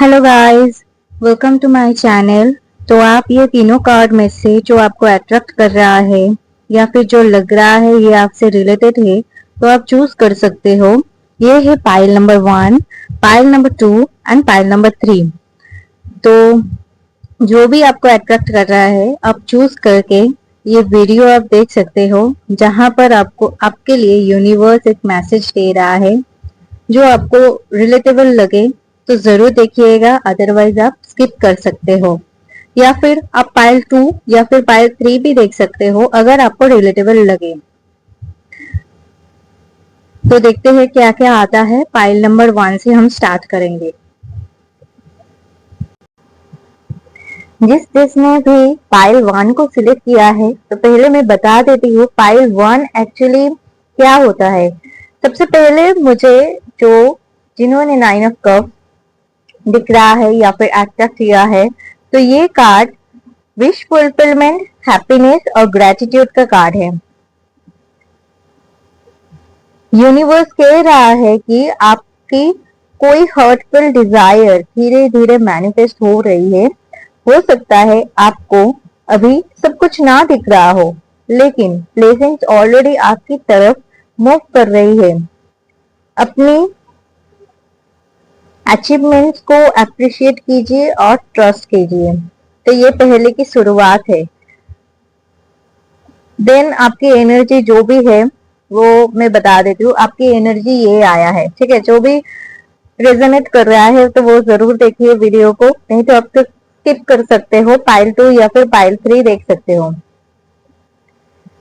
Hello guys, welcome to my channel. तो आप ये तीनों कार्ड में से जो आपको अट्रैक्ट कर रहा है या फिर जो लग रहा है ये आपसे रिलेटेड है, तो आप चूज कर सकते हो। ये है pile number 1, pile number 2 and pile number 3। तो जो भी आपको अट्रैक्ट कर रहा है आप चूज करके ये वीडियो आप देख सकते हो, जहां पर आपको आपके लिए यूनिवर्स एक मैसेज दे रहा है जो आपको रिलेटेबल लगे तो जरूर देखिएगा, अदरवाइज आप स्किप कर सकते हो। या फिर आप पाइल 2 या फिर पाइल 3 भी देख सकते हो अगर आपको रिलेटेबल लगे। तो देखते हैं क्या क्या आता है। पाइल नंबर 1 से हम स्टार्ट करेंगे। जिसने भी पाइल 1 को सिलेक्ट किया है, तो पहले मैं बता देती हूँ पाइल 1 एक्चुअली क्या होता है। सबसे पहले मुझे जो जिन्होंने 9 ऑफ कप दिख रहा है या फिर अट्रैक्ट किया है, तो ये कार्ड विश फुलफिलमेंट, हैप्पीनेस और ग्रेटिट्यूड का कार्ड है। यूनिवर्स कह रहा है कि आपकी कोई हर्टफुल डिजायर धीरे धीरे मैनिफेस्ट हो रही है। हो सकता है आपको अभी सब कुछ ना दिख रहा हो, लेकिन ब्लेसिंग्स ऑलरेडी आपकी तरफ मूव कर रही है। अपनी अचीवमेंट्स को अप्रिशिएट कीजिए और ट्रस्ट कीजिए। तो ये पहले की शुरुआत है। देन आपकी एनर्जी जो भी है वो मैं बता देती हूँ। आपकी एनर्जी ये आया है, ठीक है। जो भी रेजोनेट कर रहा है तो वो जरूर देखिए वीडियो को, नहीं तो आप स्किप कर सकते हो। पाइल 2 या फिर पाइल 3 देख सकते हो।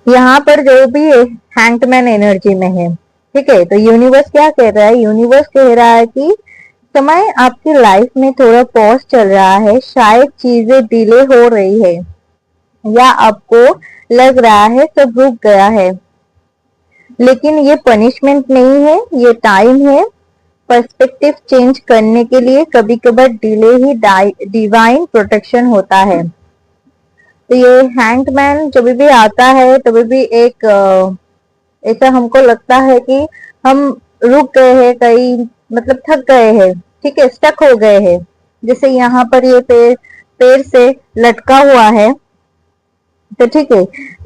यहाँ पर जो भी है हैंगमैन एनर्जी में है, ठीक है। तो यूनिवर्स क्या कह रहा है? यूनिवर्स कह रहा है कि समय आपकी लाइफ में थोड़ा पॉज चल रहा है, शायद चीजें डिले हो रही है या आपको लग रहा है सब रुक गया है। लेकिन ये पनिशमेंट नहीं है, ये टाइम है पर्सपेक्टिव चेंज करने के लिए। कभी कभार डिले ही डिवाइन प्रोटेक्शन होता है। तो ये हैंगमैन जब भी आता है तभी भी एक ऐसा हमको लगता है कि हम रुक गए हैं कहीं, मतलब थक गए हैं, ठीक है, स्टक हो गए हैं। जैसे यहाँ पर ये पेड़ पेड़ से लटका हुआ है, तो ठीक है,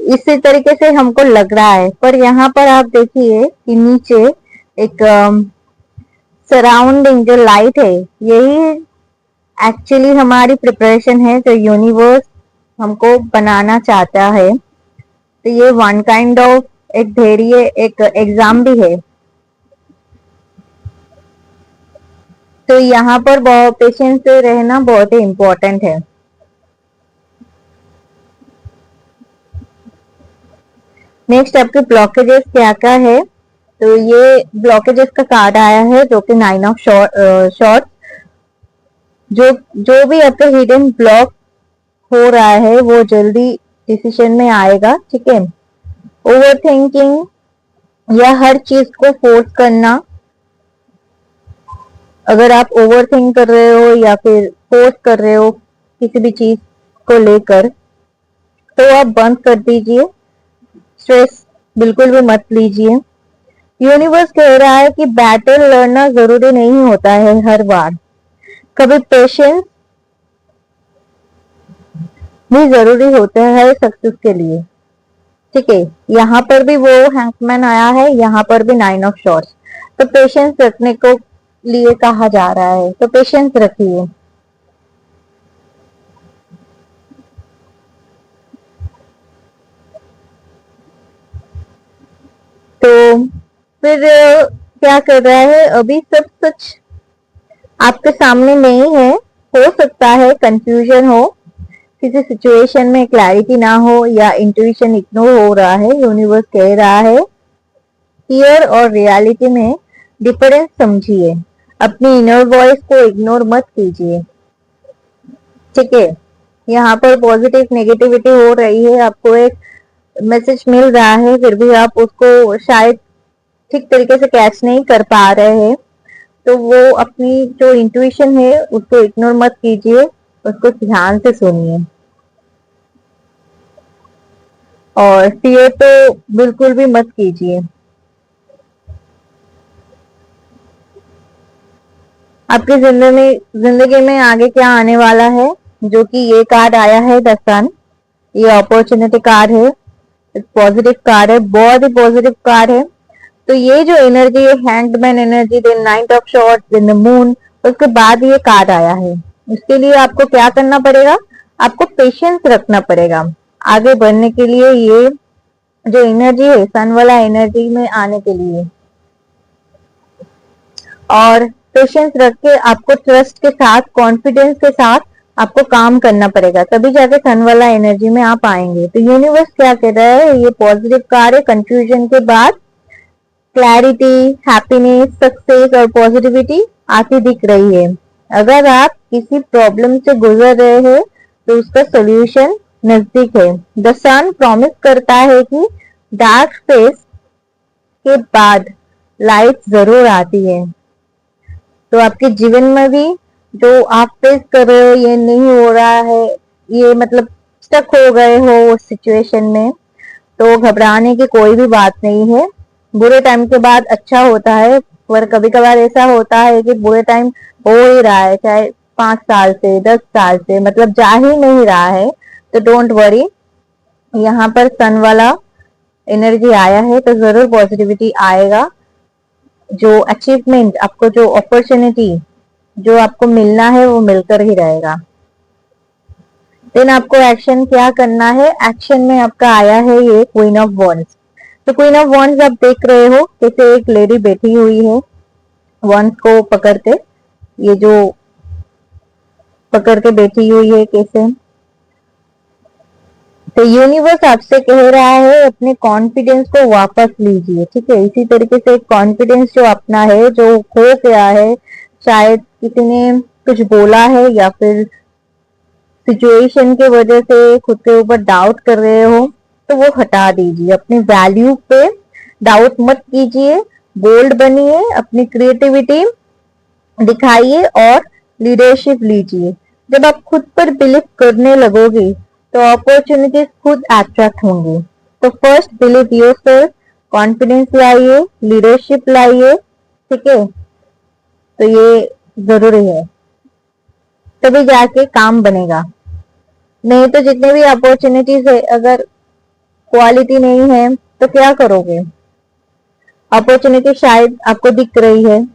इसी तरीके से हमको लग रहा है। पर यहाँ पर आप देखिए कि नीचे एक सराउंडिंग जो लाइट है, यही एक्चुअली हमारी प्रिपरेशन है जो यूनिवर्स हमको बनाना चाहता है। तो ये वन काइंड ऑफ एक धैर्य, एक एग्जाम भी है। तो यहाँ पर बहुत पेशेंस से रहना बहुत ही इम्पोर्टेंट है। नेक्स्ट आपके ब्लॉकेजेस क्या क्या है? तो ये ब्लॉकेजेस का कार्ड आया है जो कि 9 ऑफ शॉर्ट। जो जो भी आपका हिडन ब्लॉक हो रहा है वो जल्दी डिसीजन में आएगा, ठीक है। ओवर थिंकिंग या हर चीज को फोर्स करना, अगर आप ओवर थिंक कर रहे हो या फिर फोर्स कर रहे हो किसी भी चीज को लेकर, तो आप बंद कर दीजिए। स्ट्रेस बिल्कुल भी मत लीजिए। यूनिवर्स कह रहा है कि बैटल लड़ना जरूरी नहीं होता है हर बार, कभी पेशेंस भी जरूरी होता है सक्सेस के लिए, ठीक है। यहाँ पर भी वो हैंकमैन आया है, यहाँ पर भी 9 ऑफ शॉर्ट्स। तो पेशेंस रखने को लिए कहा जा रहा है, तो पेशेंस रखिए। तो फिर क्या कर रहा है? अभी सब सच आपके सामने नहीं है। हो सकता है कंफ्यूजन हो, किसी सिचुएशन में क्लैरिटी ना हो या इंट्यूशन इग्नोर हो रहा है। यूनिवर्स कह रहा है फियर और रियलिटी में डिफरेंस समझिए। अपनी इनर वॉइस को इग्नोर मत कीजिए, ठीक है। यहाँ पर पॉजिटिव नेगेटिविटी हो रही है, आपको एक मैसेज मिल रहा है, फिर भी आप उसको शायद ठीक तरीके से कैच नहीं कर पा रहे हैं। तो वो अपनी जो इंट्यूशन है उसको इग्नोर मत कीजिए, उसको ध्यान से सुनिए। और फियर तो बिल्कुल भी मत कीजिए। आपकी जिंदगी में आगे क्या आने वाला है, जो कि ये कार्ड आया है द सन, ये अपॉर्चुनिटी कार्ड है, पॉजिटिव कार्ड है, बहुत ही पॉजिटिव कार्ड है। तो ये जो एनर्जी है, hangman energy, then knight of swords, then the moon, उसके बाद ये कार्ड आया है। इसके लिए आपको क्या करना पड़ेगा, आपको पेशेंस रखना पड़ेगा आगे बढ़ने के लिए, ये जो एनर्जी है सन वाला एनर्जी में आने के लिए। और पेशेंस रख के आपको ट्रस्ट के साथ, कॉन्फिडेंस के साथ आपको काम करना पड़ेगा, तभी जाके सन वाला एनर्जी में आप आएंगे। तो यूनिवर्स क्या कह रहा है, ये पॉजिटिव कार्ड है, कंफ्यूजन के बाद क्लैरिटी, हैप्पीनेस, सक्सेस और पॉजिटिविटी आती दिख रही है। अगर आप किसी प्रॉब्लम से गुजर रहे हैं तो उसका सोल्यूशन नजदीक है। द सन प्रॉमिस करता है कि डार्क फेस के बाद लाइट जरूर आती है। तो आपके जीवन में भी जो आप फेस कर रहे हो, ये नहीं हो रहा है, ये मतलब स्टक हो गए हो उस सिचुएशन में, तो घबराने की कोई भी बात नहीं है। बुरे टाइम के बाद अच्छा होता है, पर कभी कभार ऐसा होता है कि बुरे टाइम हो ही रहा है, चाहे 5 साल से 10 साल से, मतलब जा ही नहीं रहा है, तो डोंट वरी। यहाँ पर सन वाला एनर्जी आया है तो जरूर पॉजिटिविटी आएगा। जो अचीवमेंट आपको, जो अपॉर्चुनिटी जो आपको मिलना है, वो मिलकर ही रहेगा। देन आपको एक्शन क्या करना है, एक्शन में आपका आया है ये क्वीन ऑफ वॉन्ड्स। तो क्वीन ऑफ वॉन्ड्स आप देख रहे हो कैसे एक लेडी बैठी हुई है वॉन्ड्स को पकड़ के, ये जो पकड़ के बैठी हुई है कैसे। तो यूनिवर्स आपसे कह रहा है अपने कॉन्फिडेंस को वापस लीजिए, ठीक है। इसी तरीके से कॉन्फिडेंस जो अपना है, जो खो गया है, शायद किसी ने कुछ बोला है या फिर सिचुएशन की वजह से खुद के ऊपर डाउट कर रहे हो, तो वो हटा दीजिए। अपनी वैल्यू पे डाउट मत कीजिए, बोल्ड बनिए, अपनी क्रिएटिविटी दिखाइए और लीडरशिप लीजिए। जब आप खुद पर बिलीव करने लगोगे तो अपॉर्चुनिटीज खुद अट्रैक्ट होंगी। तो फर्स्ट बिलीव योरसेल्फ, कॉन्फिडेंस लाइए, लीडरशिप लाइए, ठीक है। तो ये जरूरी है, तभी जाके काम बनेगा। नहीं तो जितने भी अपॉर्चुनिटीज है, अगर क्वालिटी नहीं है तो क्या करोगे। अपॉर्चुनिटी शायद आपको दिख रही है,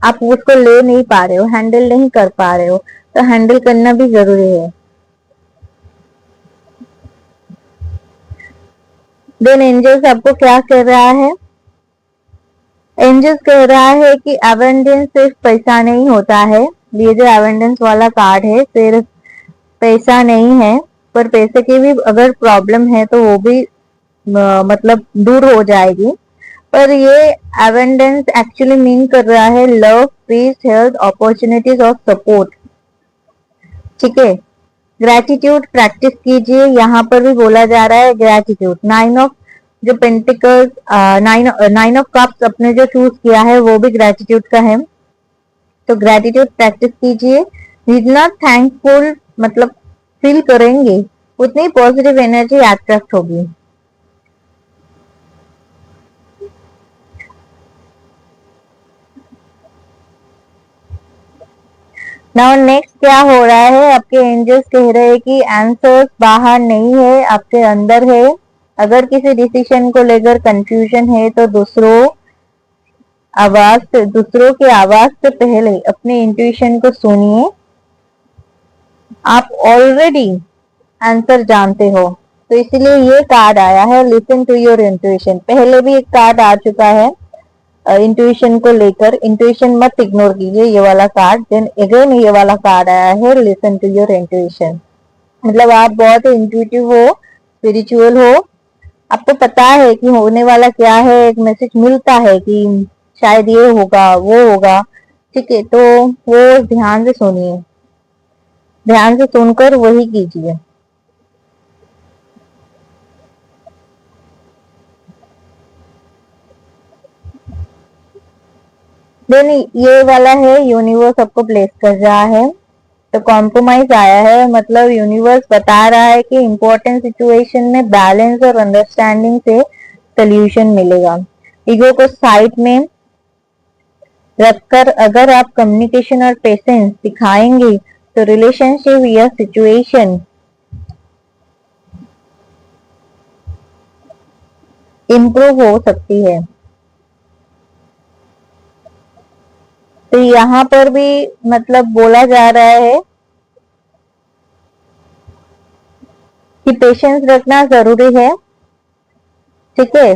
आप उसको ले नहीं पा रहे हो, हैंडल नहीं कर पा रहे हो, तो हैंडल करना भी जरूरी है। देन एंजल्स आपको क्या कह रहा है, एंजल्स कह रहा है कि एवेंडेंस सिर्फ पैसा नहीं होता है। ये जो एवेंडेंस वाला कार्ड है, सिर्फ पैसा नहीं है, पर पैसे की भी अगर प्रॉब्लम है तो वो भी मतलब दूर हो जाएगी। पर ये एवेंडेंस एक्चुअली मीन कर रहा है लव, पीस, हेल्थ, अपॉर्चुनिटीज और सपोर्ट, ठीक है। ग्रेटिट्यूड प्रैक्टिस कीजिए, यहाँ पर भी बोला जा रहा है ग्रेटिट्यूड। नाइन ऑफ जो पेंटिकल्स, नाइन ऑफ कप्स अपने जो चूज किया है वो भी ग्रेटिट्यूड का है। तो ग्रेटिट्यूड प्रैक्टिस कीजिए, जितना थैंकफुल मतलब फील करेंगे उतनी पॉजिटिव एनर्जी अट्रैक्ट होगी। नाउ नेक्स्ट क्या हो रहा है, आपके एंजल्स कह रहे हैं कि आंसर्स बाहर नहीं है, आपके अंदर है। अगर किसी डिसीजन को लेकर कंफ्यूजन है तो दूसरों की आवाज से पहले अपने इंट्यूशन को सुनिए। आप ऑलरेडी आंसर जानते हो, तो इसलिए ये कार्ड आया है लिसन टू योर इंट्यूशन। पहले भी एक कार्ड आ चुका है इंट्यूशन को लेकर, इंट्यूशन मत इग्नोर कीजिए, ये वाला कार्ड। देन अगेन ये वाला कार्ड आया है लिसन टू योर इंट्यूशन। मतलब आप बहुत इंट्यूटिव हो, स्पिरिचुअल हो, आपको पता है कि होने वाला क्या है, एक मैसेज मिलता है कि शायद ये होगा वो होगा, ठीक है। तो वो ध्यान से सुनिए, ध्यान से सुनकर वही कीजिए। देन ये वाला है यूनिवर्स आपको प्लेस कर रहा है, तो कॉम्प्रोमाइज आया है, मतलब यूनिवर्स बता रहा है कि इंपॉर्टेंट सिचुएशन में बैलेंस और अंडरस्टैंडिंग से सोल्यूशन मिलेगा। ईगो को साइड में रखकर अगर आप कम्युनिकेशन और पेशेंस दिखाएंगे तो रिलेशनशिप या सिचुएशन इम्प्रूव हो सकती है। तो यहाँ पर भी मतलब बोला जा रहा है कि पेशेंस रखना जरूरी है। ठीक है,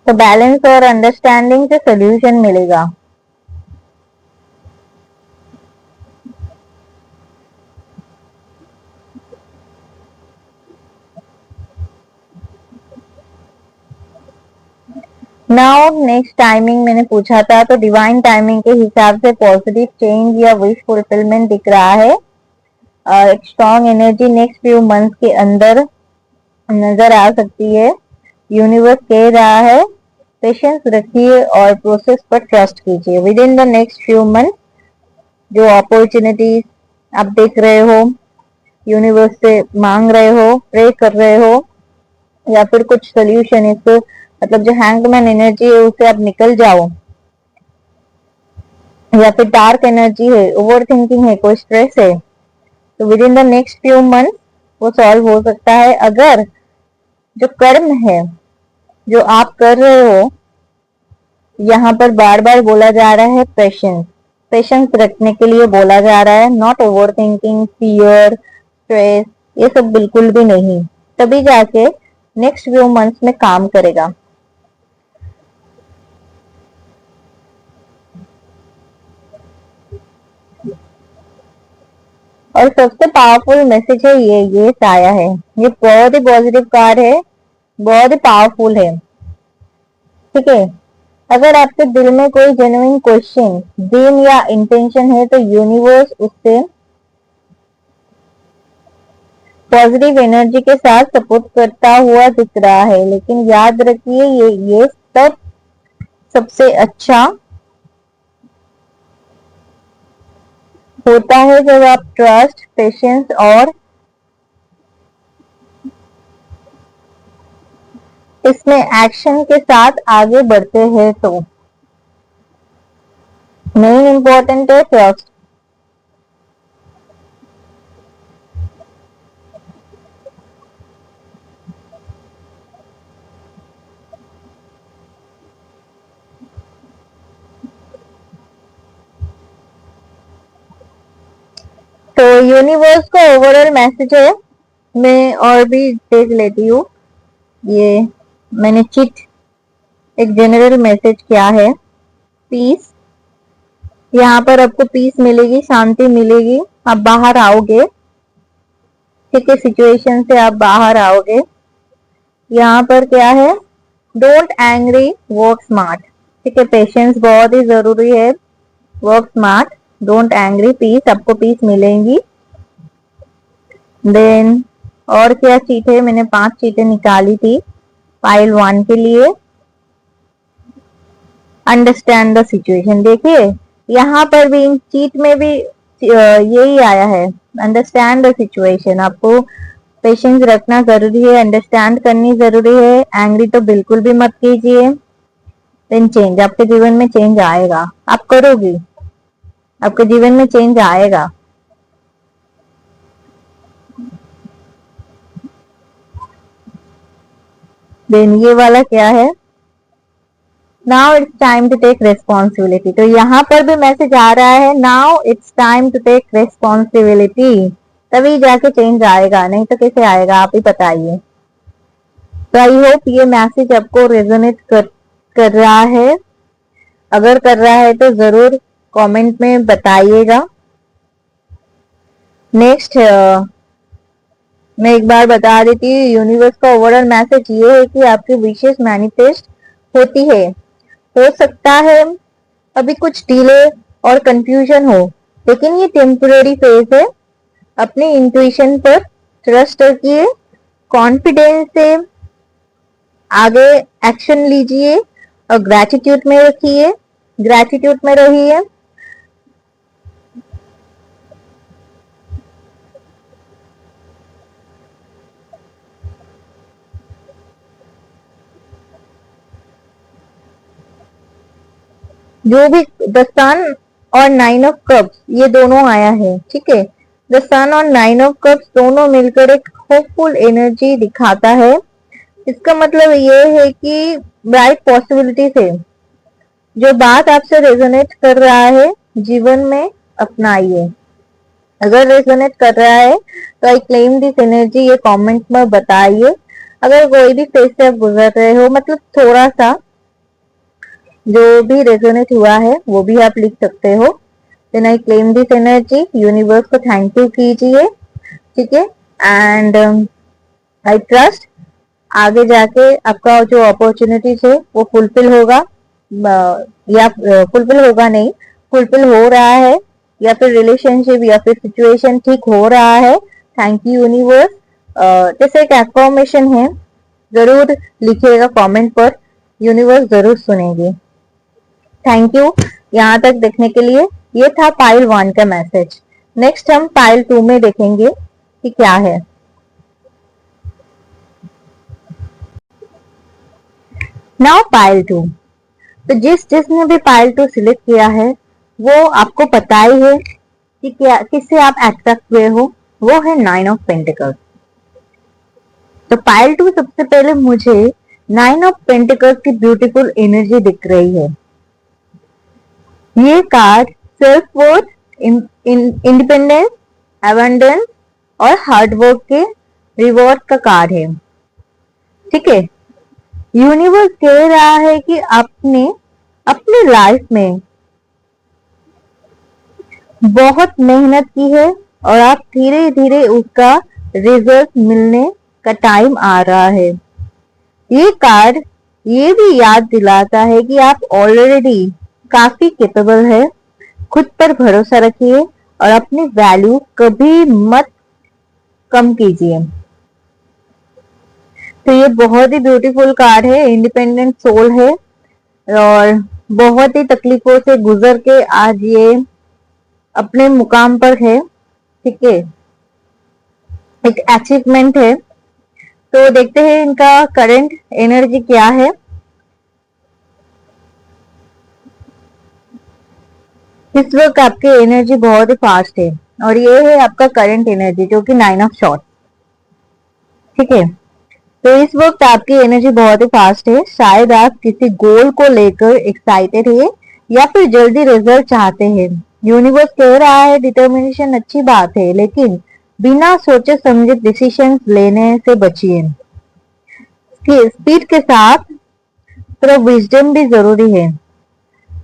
तो बैलेंस और अंडरस्टैंडिंग से सोल्यूशन मिलेगा। नाउ नेक्स्ट टाइमिंग मैंने पूछा था, तो डिवाइन टाइमिंग के हिसाब से पॉजिटिव चेंज या विश फुलफिलमेंट दिख रहा है। एक strong energy next few months के अंदर नजर आ सकती है। यूनिवर्स कह रहा है पेशेंस रखिए और प्रोसेस पर ट्रस्ट कीजिए। With in the next few month जो अपॉर्चुनिटीज आप देख रहे हो, यूनिवर्स से मांग रहे हो, प्रे कर रहे हो, या फिर कुछ सोल्यूशन इस मतलब जो हैंगमैन एनर्जी है उससे आप निकल जाओ, या फिर डार्क एनर्जी है, ओवर थिंकिंग है, कोई स्ट्रेस है, तो with in the next few month वो सॉल्व हो सकता है। अगर जो कर्म है जो आप कर रहे हो, यहाँ पर बार बार बोला जा रहा है पेशेंस, पेशेंस रखने के लिए बोला जा रहा है, not over thinking, fear, stress, ये सब बिल्कुल भी नहीं। तभी जाके नेक्स्ट फ्यू मंथ्स में काम करेगा। और सबसे पावरफुल मैसेज है ये आया है, ये बहुत ही पॉजिटिव कार्ड है, बहुत ही पावरफुल है। ठीक है, अगर आपके दिल में कोई जेन्युइन क्वेश्चन, ड्रीम या इंटेंशन है तो यूनिवर्स उससे पॉजिटिव एनर्जी के साथ सपोर्ट करता हुआ दिख रहा है। लेकिन याद रखिए ये सब सबसे अच्छा होता है जब आप ट्रस्ट, पेशेंस और इसमें एक्शन के साथ आगे बढ़ते हैं। तो मेन इंपॉर्टेंट है ट्रस्ट। तो यूनिवर्स का ओवरऑल मैसेज है, मैं और भी देख लेती हूँ। ये मैंने चिट एक जनरल मैसेज क्या है, पीस, यहाँ पर आपको पीस मिलेगी, शांति मिलेगी, आप बाहर आओगे। ठीक है, सिचुएशन से आप बाहर आओगे। यहाँ पर क्या है, डोंट एंग्री, वर्क स्मार्ट। ठीक है, पेशेंस बहुत ही जरूरी है, work smart, don't angry, peace, आपको पीस मिलेंगी। देन और क्या चीजें, मैंने 5 चीजें निकाली थी पाइल 1 के लिए। अंडरस्टैंड द सिचुएशन, देखिए यहाँ पर भी इन चीट में भी यही आया है, अंडरस्टैंड द सिचुएशन। आपको पेशेंस रखना जरूरी है, अंडरस्टैंड करनी जरूरी है, एंग्री तो बिल्कुल भी मत कीजिए। देन चेंज, आपके जीवन में चेंज आएगा, आप करोगी, आपके जीवन में चेंज आएगा। देन ये वाला क्या है, now it's time to take responsibility. तो यहाँ पर भी मैसेज आ रहा है, now it's time to take responsibility, तभी जाके चेंज आएगा, नहीं तो कैसे आएगा, आप ही बताइए। तो आई होप ये मैसेज आपको रेजोनेट कर रहा है। अगर कर रहा है तो जरूर कमेंट में बताइएगा। नेक्स्ट मैं एक बार बता देती हूँ, यूनिवर्स का ओवरऑल मैसेज ये है कि आपकी विशेष मैनिफेस्ट होती है। हो सकता है अभी कुछ डिले और कंफ्यूजन हो, लेकिन ये टेम्पररी फेज है। अपने इंट्यूशन पर ट्रस्ट रखिए, कॉन्फिडेंस से आगे एक्शन लीजिए और ग्रैटिट्यूड में रखिए, ग्रैटिट्यूड में रहिए। जो भी द सन और नाइन ऑफ कप्स ये दोनों आया है, ठीक है। द सन और नाइन ऑफ कप्स दोनों मिलकर एक होपफुल एनर्जी दिखाता है। इसका मतलब ये है कि ब्राइट पॉसिबिलिटीज है। जो बात आपसे रेजोनेट कर रहा है जीवन में अपनाइए। अगर रेजोनेट कर रहा है तो आई क्लेम दिस एनर्जी, ये कमेंट में बताइए। अगर कोई भी फेज से आप गुजर रहे हो, मतलब थोड़ा सा जो भी रेजोनेट हुआ है वो भी आप लिख सकते हो। Then I claim this energy, universe को थैंक यू कीजिए, ठीक है। एंड आई ट्रस्ट आगे जाके आपका जो अपॉर्चुनिटीज है वो फुलफिल होगा, या फुलफिल होगा नहीं, फुलफिल हो रहा है, या फिर रिलेशनशिप या फिर सिचुएशन ठीक हो रहा है। Thank you universe. जैसे एक एफर्मेशन है, जरूर लिखिएगा कमेंट पर, यूनिवर्स जरूर सुनेंगे। थैंक यू यहाँ तक देखने के लिए। ये था पाइल 1 का मैसेज। नेक्स्ट हम पाइल 2 में देखेंगे कि क्या है। Now pile 2। तो जिसने भी पाइल 2 सिलेक्ट किया है वो आपको पता ही है कि क्या किससे आप अट्रैक्ट हुए हो। वो है 9 ऑफ पेंटिकल्स। तो पाइल 2 सबसे पहले मुझे 9 ऑफ पेंटिकल्स की ब्यूटीफुल एनर्जी दिख रही है। ये card self worth, independence, abundance और हार्ड वर्क के रिवॉर्ड का कार्ड है, ठीक है। यूनिवर्स कह रहा है कि आपने अपनी लाइफ में बहुत मेहनत की है और आप धीरे धीरे उसका रिजल्ट मिलने का टाइम आ रहा है। ये कार्ड ये भी याद दिलाता है कि आप ऑलरेडी काफी कैपेबल है। खुद पर भरोसा रखिए और अपनी वैल्यू कभी मत कम कीजिए। तो ये बहुत ही ब्यूटीफुल कार्ड है, इंडिपेंडेंट सोल है और बहुत ही तकलीफों से गुजर के आज ये अपने मुकाम पर है, ठीक है। एक अचीवमेंट है। तो देखते हैं इनका करंट एनर्जी क्या है। इस वक्त आपकी एनर्जी बहुत ही फास्ट है और ये है आपका करंट एनर्जी जो कि 9 ऑफ शॉर्ट, ठीक है। तो इस वक्त आपकी एनर्जी बहुत ही फास्ट है। शायद आप किसी गोल को लेकर एक्साइटेड है या फिर जल्दी रिजल्ट चाहते हैं। यूनिवर्स कह रहा है डिटर्मिनेशन अच्छी बात है, लेकिन बिना सोचे समझे डिसीजन लेने से बचिए। स्पीड के साथ थोड़ा विजडम भी जरूरी है।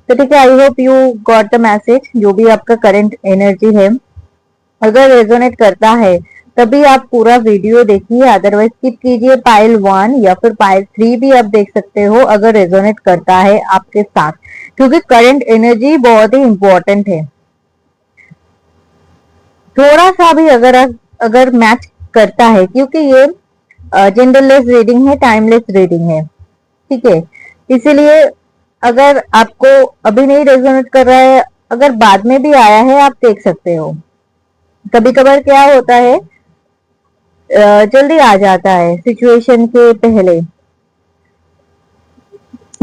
तो ठीक है, I hope you got the message. जो भी आपका करंट एनर्जी है, अगर रेजोनेट करता है तभी आप पूरा वीडियो देखिए, अदरवाइज स्किप कीजिए। पाइल 1 या फिर पाइल 3 भी आप देख सकते हो अगर रेजोनेट करता है आपके साथ, क्योंकि करंट एनर्जी बहुत ही इंपॉर्टेंट है। थोड़ा सा भी अगर मैच करता है, क्योंकि ये जेंडरलेस रीडिंग है, टाइमलेस रीडिंग है, ठीक है। इसीलिए अगर आपको अभी नहीं रेजोनेट कर रहा है, अगर बाद में भी आया है आप देख सकते हो। कभी कभार क्या होता है, जल्दी आ जाता है सिचुएशन के पहले,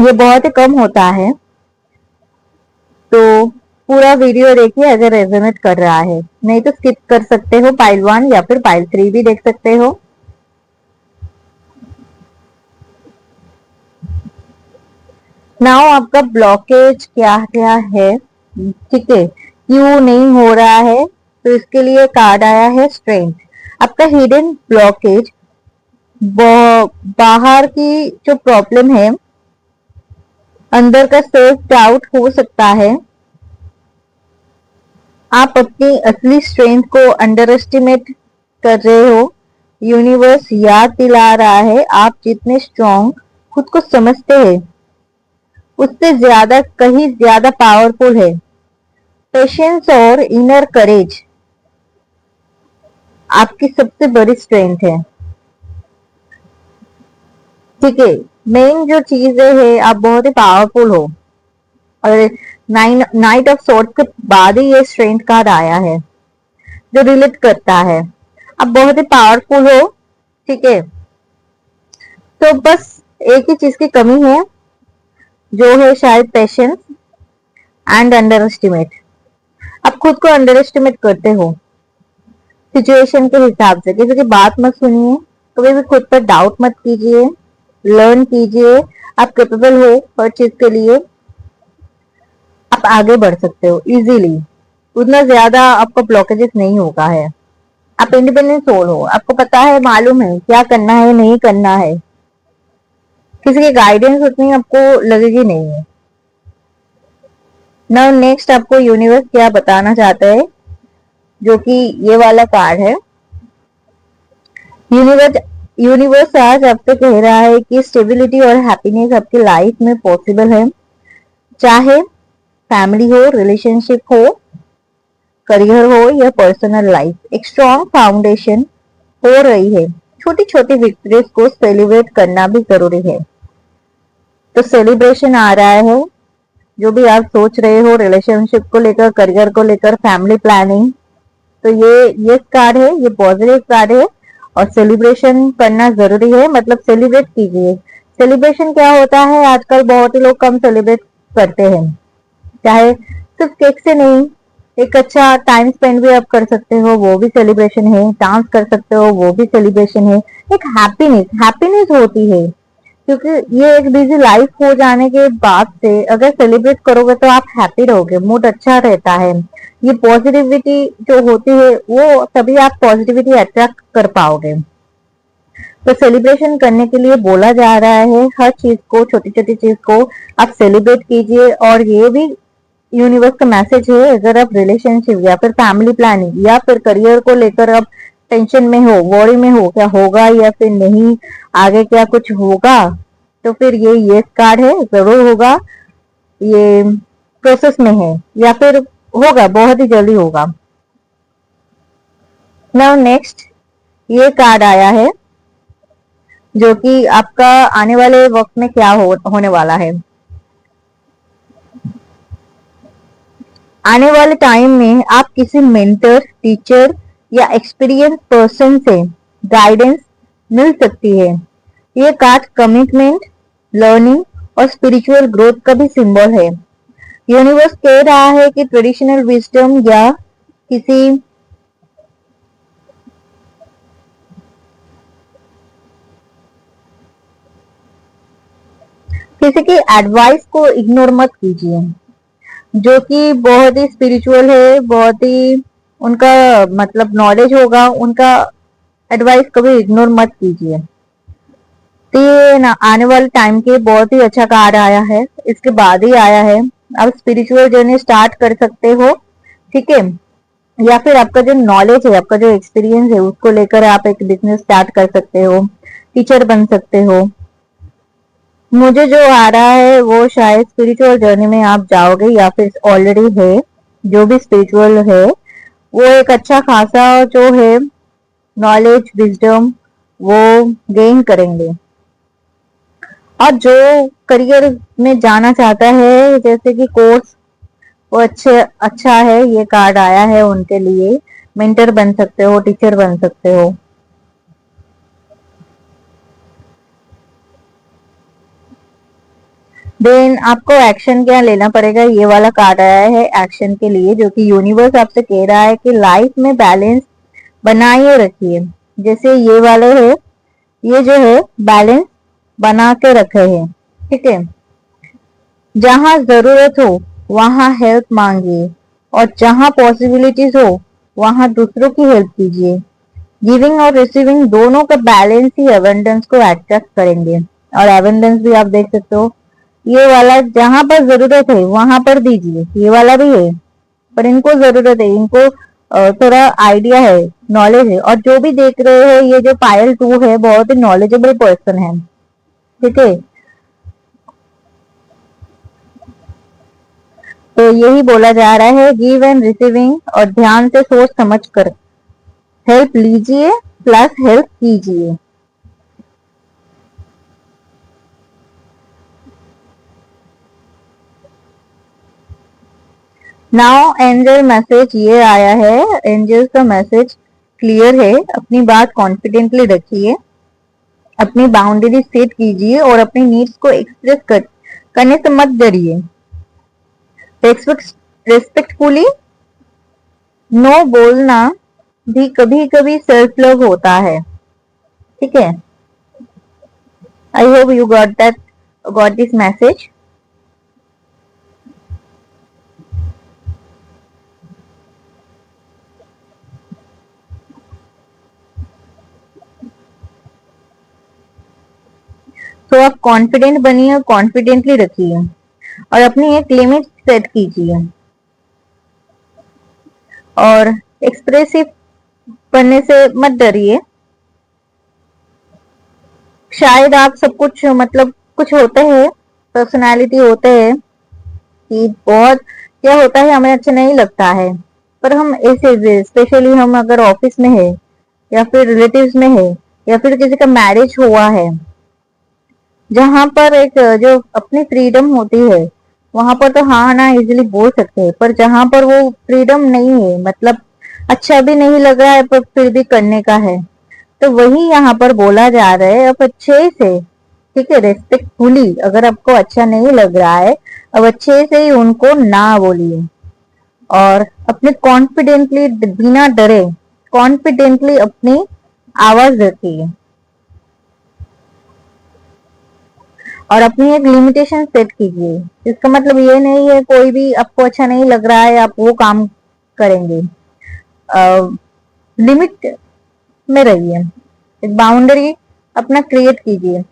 ये बहुत ही कम होता है। तो पूरा वीडियो देखिए अगर रेजोनेट कर रहा है, नहीं तो स्किप कर सकते हो। पाइल 1 या फिर पाइल 3 भी देख सकते हो। नाउ आपका ब्लॉकेज क्या क्या है, ठीक है, क्यों नहीं हो रहा है। तो इसके लिए कार्ड आया है स्ट्रेंथ। आपका हिडन ब्लॉकेज बाहर की जो प्रॉब्लम है, अंदर का सेल्फ डाउट हो सकता है। आप अपनी असली स्ट्रेंथ को अंडर एस्टिमेट कर रहे हो। यूनिवर्स याद दिला रहा है आप जितने स्ट्रॉन्ग खुद को समझते हैं उससे ज्यादा कहीं ज्यादा पावरफुल है। पेशेंस और इनर करेज आपकी सबसे बड़ी स्ट्रेंथ है, ठीक है। मेन जो चीजें है, आप बहुत ही पावरफुल हो और नाइट ऑफ सोर्ड्स के बाद ही ये स्ट्रेंथ कार्ड आया है जो रिलेट करता है। आप बहुत ही पावरफुल हो, ठीक है। तो बस एक ही चीज की कमी है जो है शायद पेशेंस। एंड अंडर एस्टिमेट, आप खुद को अंडर एस्टिमेट करते हो सिचुएशन के हिसाब से। किसी की बात मत सुनिए, कभी भी खुद पर डाउट मत कीजिए, लर्न कीजिए। आप कैपेबल हो हर चीज के लिए, आप आगे बढ़ सकते हो इजीली, उतना ज्यादा आपको ब्लॉकेजेस नहीं होगा है। आप इंडिपेंडेंट सोल हो, आपको पता है, मालूम है क्या करना है नहीं करना है, किसी की गाइडेंस उतनी आपको लगेगी नहीं है। नाउ नेक्स्ट आपको यूनिवर्स क्या बताना चाहता है, जो कि ये वाला कार्ड है। यूनिवर्स यूनिवर्स आज आपसे कह रहा है कि स्टेबिलिटी और हैप्पीनेस आपकी लाइफ में पॉसिबल है, चाहे फैमिली हो, रिलेशनशिप हो, करियर हो या पर्सनल लाइफ। एक स्ट्रॉन्ग फाउंडेशन हो रही है। छोटी छोटी विक्ट्रीज को सेलिब्रेट करना भी जरूरी है। तो सेलिब्रेशन आ रहा है, जो भी आप सोच रहे हो रिलेशनशिप को लेकर, करियर को लेकर, फैमिली प्लानिंग, तो ये कार्ड है, ये पॉजिटिव कार्ड है और सेलिब्रेशन करना जरूरी है, मतलब सेलिब्रेट कीजिए। सेलिब्रेशन क्या होता है, आजकल बहुत ही लोग कम सेलिब्रेट करते हैं, चाहे सिर्फ केक से नहीं, एक अच्छा टाइम स्पेंड भी आप कर सकते हो, वो भी सेलिब्रेशन है। डांस कर सकते हो, वो भी सेलिब्रेशन है। एक हैप्पीनेस हैप्पीनेस होती है, क्योंकि ये एक बिजी लाइफ हो जाने के बाद से अगर सेलिब्रेट करोगे तो आप हैप्पी रहोगे, मूड अच्छा रहता है। ये पॉजिटिविटी जो होती है, वो तभी आप पॉजिटिविटी अट्रैक्ट कर पाओगे। तो सेलिब्रेशन करने के लिए बोला जा रहा है, हर चीज को, छोटी छोटी चीज को आप सेलिब्रेट कीजिए। और ये भी यूनिवर्स का मैसेज है, अगर आप रिलेशनशिप या फिर फैमिली प्लानिंग या फिर करियर को लेकर आप टेंशन में हो, वॉरी में हो, क्या होगा या फिर नहीं, आगे क्या कुछ होगा, तो फिर ये कार्ड है, जरूर होगा, ये प्रोसेस में है या फिर होगा, बहुत ही जल्दी होगा। नाउ नेक्स्ट ये कार्ड आया है, जो कि आपका आने वाले वक्त में क्या होने वाला है। आने वाले टाइम में आप किसी मेंटर, टीचर या एक्सपीरियंस पर्सन से गाइडेंस मिल सकती है। ये कार्ड कमिटमेंट, लर्निंग और स्पिरिचुअल ग्रोथ का भी सिंबल है। यूनिवर्स कह रहा है कि ट्रेडिशनल विजडम या किसी की एडवाइस को इग्नोर मत कीजिए, जो कि बहुत ही स्पिरिचुअल है, बहुत ही उनका मतलब नॉलेज होगा, उनका एडवाइस कभी इग्नोर मत कीजिए। तो ये ना आने वाले टाइम के बहुत ही अच्छा कार्ड आया है, इसके बाद ही आया है। आप स्पिरिचुअल जर्नी स्टार्ट कर सकते हो, ठीक है, या फिर आपका जो नॉलेज है, आपका जो एक्सपीरियंस है, उसको लेकर आप एक बिजनेस स्टार्ट कर सकते हो, टीचर बन सकते हो। मुझे जो आ रहा है वो शायद स्पिरिचुअल जर्नी में आप जाओगे, या फिर ऑलरेडी है, जो भी स्पिरिचुअल है वो एक अच्छा खासा जो है नॉलेज, विजडम वो गेन करेंगे। और जो करियर में जाना चाहता है, जैसे कि कोर्स, वो अच्छा है, ये कार्ड आया है उनके लिए। मेंटर बन सकते हो, टीचर बन सकते हो। देन आपको एक्शन क्या लेना पड़ेगा, ये वाला कार्ड आया है एक्शन के लिए, जो कि यूनिवर्स आपसे कह रहा है कि लाइफ में बैलेंस बनाए रखिए। जैसे ये वाले है, ये जो है बैलेंस बना के रखे हैं, ठीक है। जहां जरूरत हो वहां हेल्प मांगिए, और जहां पॉसिबिलिटीज हो वहां दूसरों की हेल्प कीजिए। गिविंग और रिसीविंग दोनों का बैलेंस ही एबंडेंस को अट्रैक्ट करेंगे। और एबंडेंस भी आप देख सकते हो, ये वाला जहां पर जरूरत है वहां पर दीजिए, ये वाला भी है, पर इनको जरूरत है, इनको थोड़ा आइडिया है, नॉलेज है। और जो भी देख रहे हैं, ये जो पायल 2 है, बहुत ही नॉलेजेबल पर्सन है, ठीक है। तो यही बोला जा रहा है, गिव एंड रिसीविंग, और ध्यान से सोच समझ कर हेल्प लीजिए प्लस हेल्प कीजिए। नाउ एंजल मैसेज ये आया है, एंजल्स का मैसेज क्लियर है, अपनी बात कॉन्फिडेंटली रखिए, अपनी बाउंड्री सेट कीजिए और अपनी नीड्स को एक्सप्रेस करने से मत डरिए। रेस्पेक्टफुली नो बोलना भी कभी कभी सेल्फ लव होता है। ठीक है, I hope you got this message. तो आप कॉन्फिडेंट बनिए, कॉन्फिडेंटली रखिए और अपनी एक लिमिट सेट कीजिए और एक्सप्रेसिव बनने से मत डरिए। शायद आप सब कुछ मतलब कुछ होते हैं, पर्सनालिटी होते हैं कि बहुत क्या होता है हमें अच्छा नहीं लगता है, पर हम ऐसे स्पेशली हम अगर ऑफिस में है या फिर रिलेटिव्स में है या फिर किसी का मैरिज हुआ है जहां पर एक जो अपनी फ्रीडम होती है वहां पर तो हाँ ना इजीली बोल सकते हैं, पर जहां पर वो फ्रीडम नहीं है मतलब अच्छा भी नहीं लग रहा है पर फिर भी करने का है, तो वही यहाँ पर बोला जा रहा है अब अच्छे से। ठीक है, रेस्पेक्टफुली अगर आपको अच्छा नहीं लग रहा है अब अच्छे से ही उनको ना बोलिए और अपने कॉन्फिडेंटली बिना डरे कॉन्फिडेंटली अपनी आवाज रखिए और अपनी एक लिमिटेशन सेट कीजिए। इसका मतलब ये नहीं है कोई भी आपको अच्छा नहीं लग रहा है आप वो काम करेंगे। लिमिट में रहिए, एक बाउंड्री अपना क्रिएट कीजिए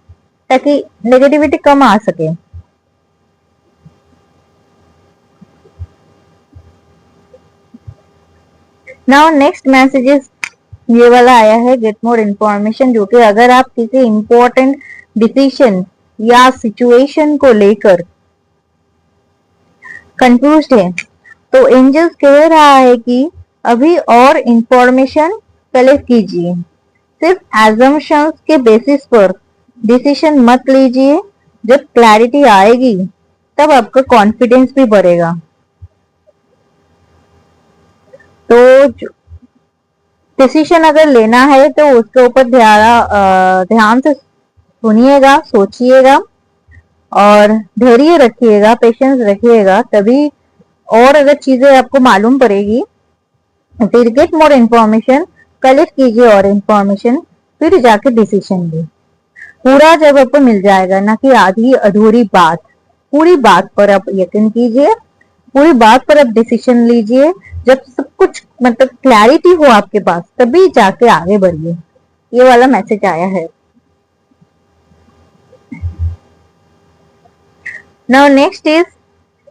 ताकि नेगेटिविटी कम आ सके। नाउ नेक्स्ट मैसेजेस ये वाला आया है, गेट मोर इन्फॉर्मेशन, जो कि अगर आप किसी इंपॉर्टेंट डिसीजन या सिचुएशन को लेकर कंफ्यूज है तो एंजल्स कह रहा है कि अभी और इंफॉर्मेशन कलेक्ट कीजिए, सिर्फ एजम्पशंस के बेसिस पर डिसीजन मत लीजिए। जब क्लैरिटी आएगी तब आपका कॉन्फिडेंस भी बढ़ेगा। तो डिसीजन अगर लेना है तो उसके ऊपर ध्यान से सुनिएगा, सोचिएगा और धैर्य रखिएगा, पेशेंस रखिएगा, तभी और अगर चीजें आपको मालूम पड़ेगी फिर गेट मोर इन्फॉर्मेशन, कलेक्ट कीजिए और इन्फॉर्मेशन, फिर जाके डिसीजन ले। पूरा जब आपको मिल जाएगा, ना कि आधी अधूरी बात, पूरी बात पर आप यकीन कीजिए, पूरी बात पर आप डिसीजन लीजिए। जब सब कुछ मतलब क्लैरिटी हो आपके पास तभी जाके आगे बढ़िए। ये वाला मैसेज आया है। नाउ नेक्स्ट इज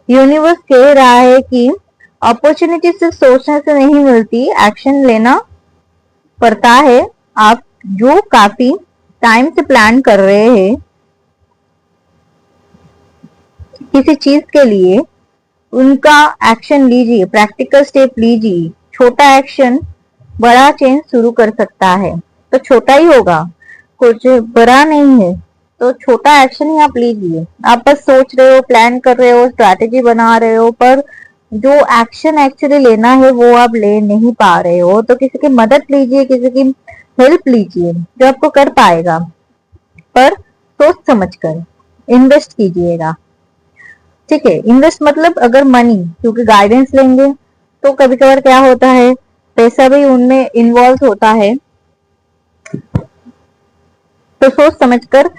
यूनिवर्स कह रहा है कि अपॉर्चुनिटी सिर्फ सोचने से नहीं मिलती, एक्शन लेना पड़ता है। आप जो काफी टाइम से प्लान कर रहे हैं किसी चीज के लिए, उनका एक्शन लीजिए, प्रैक्टिकल स्टेप लीजिए। छोटा एक्शन बड़ा चेंज शुरू कर सकता है, तो छोटा ही होगा, कुछ बड़ा नहीं है, तो छोटा एक्शन ही आप लीजिए। आप बस सोच रहे हो, प्लान कर रहे हो, स्ट्रैटेजी बना रहे हो, पर जो एक्शन एक्चुअली लेना है वो आप ले नहीं पा रहे हो, तो किसी की मदद लीजिए, किसी की हेल्प लीजिए जो आपको कर पाएगा, पर सोच समझ कर इन्वेस्ट कीजिएगा। ठीक है, इन्वेस्ट मतलब अगर मनी, क्योंकि गाइडेंस लेंगे तो कभी कभार क्या होता है पैसा भी उनमें इन्वॉल्व होता है, तो सोच समझकर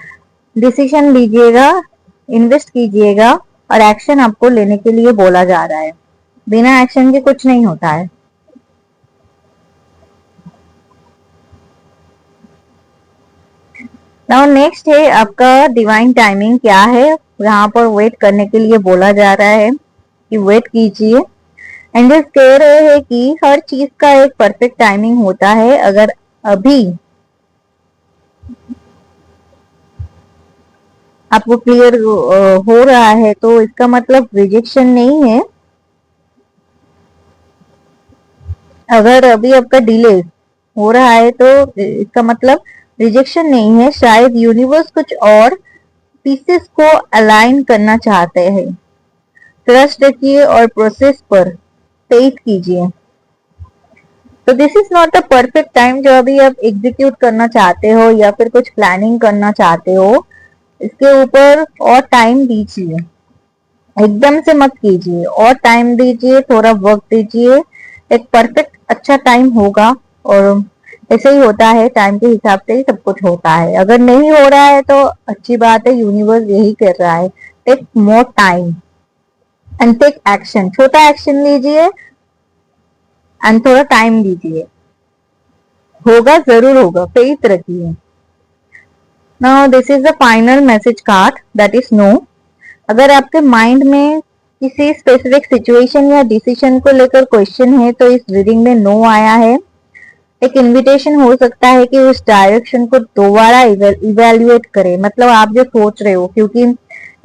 डिसीजन लीजिएगा, इन्वेस्ट कीजिएगा और एक्शन आपको लेने के लिए बोला जा रहा है। बिना एक्शन के कुछ नहीं होता है। नाउ नेक्स्ट है आपका डिवाइन टाइमिंग क्या है, यहाँ पर वेट करने के लिए बोला जा रहा है कि वेट कीजिए। एंजल्स कह रहे हैं कि हर चीज का एक परफेक्ट टाइमिंग होता है। अगर अभी आपको क्लियर हो रहा है तो इसका मतलब रिजेक्शन नहीं है। अगर अभी आपका डिले हो रहा है तो इसका मतलब रिजेक्शन नहीं है, शायद यूनिवर्स कुछ और पीसेस को अलाइन करना चाहते हैं। ट्रस्ट रखिए और प्रोसेस पर फेथ कीजिए। तो this is not the perfect time जो अभी आप एग्जीक्यूट करना चाहते हो या फिर कुछ प्लानिंग करना चाहते हो, इसके ऊपर और टाइम दीजिए। एकदम से मत कीजिए, और टाइम दीजिए, थोड़ा वक्त दीजिए, एक परफेक्ट अच्छा टाइम होगा। और ऐसे ही होता है, टाइम के हिसाब से ही सब कुछ होता है। अगर नहीं हो रहा है तो अच्छी बात है, यूनिवर्स यही कर रहा है, take more time and take action. छोटा एक्शन लीजिए एंड थोड़ा टाइम दीजिए, होगा, जरूर होगा, फेथ रखिए। Now this is the final message card, that is no. अगर आपके माइंड में किसी स्पेसिफिक सिचुएशन या डिसीजन को लेकर क्वेश्चन है तो इस रीडिंग में नो आया है। एक इनविटेशन हो सकता है कि उस डायरेक्शन को दोबारा इवेल्युएट करें, मतलब आप जो सोच रहे हो, क्योंकि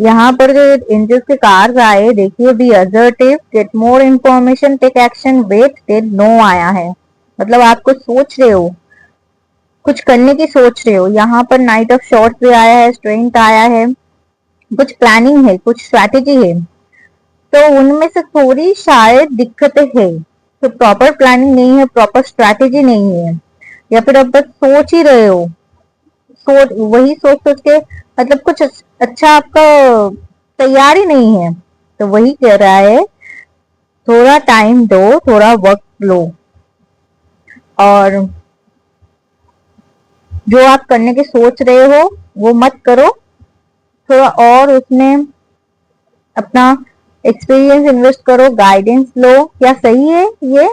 यहाँ पर जो एंजल्स के कार्ड्स आए, देखिए, be assertive, get more information, take action, wait, then no आया है। मतलब आप कुछ सोच रहे हो, कुछ करने की सोच रहे हो। यहाँ पर नाइट ऑफ शॉर्ट्स भी आया है, स्ट्रेंथ आया है, कुछ प्लानिंग है, कुछ स्ट्रैटेजी है, तो उनमें से थोड़ी शायद दिक्कतें है। तो प्रॉपर प्लानिंग नहीं है, प्रॉपर स्ट्रैटेजी नहीं है, या फिर आप बस सोच ही रहे हो, सोच वही सोच सोच के, मतलब कुछ अच्छा आपका तैयार ही नहीं है। तो वही कह रहा है, थोड़ा टाइम दो, थोड़ा वक्त लो, और जो आप करने की सोच रहे हो वो मत करो, थोड़ा और उसमें अपना एक्सपीरियंस इन्वेस्ट करो, गाइडेंस लो। क्या सही है ये?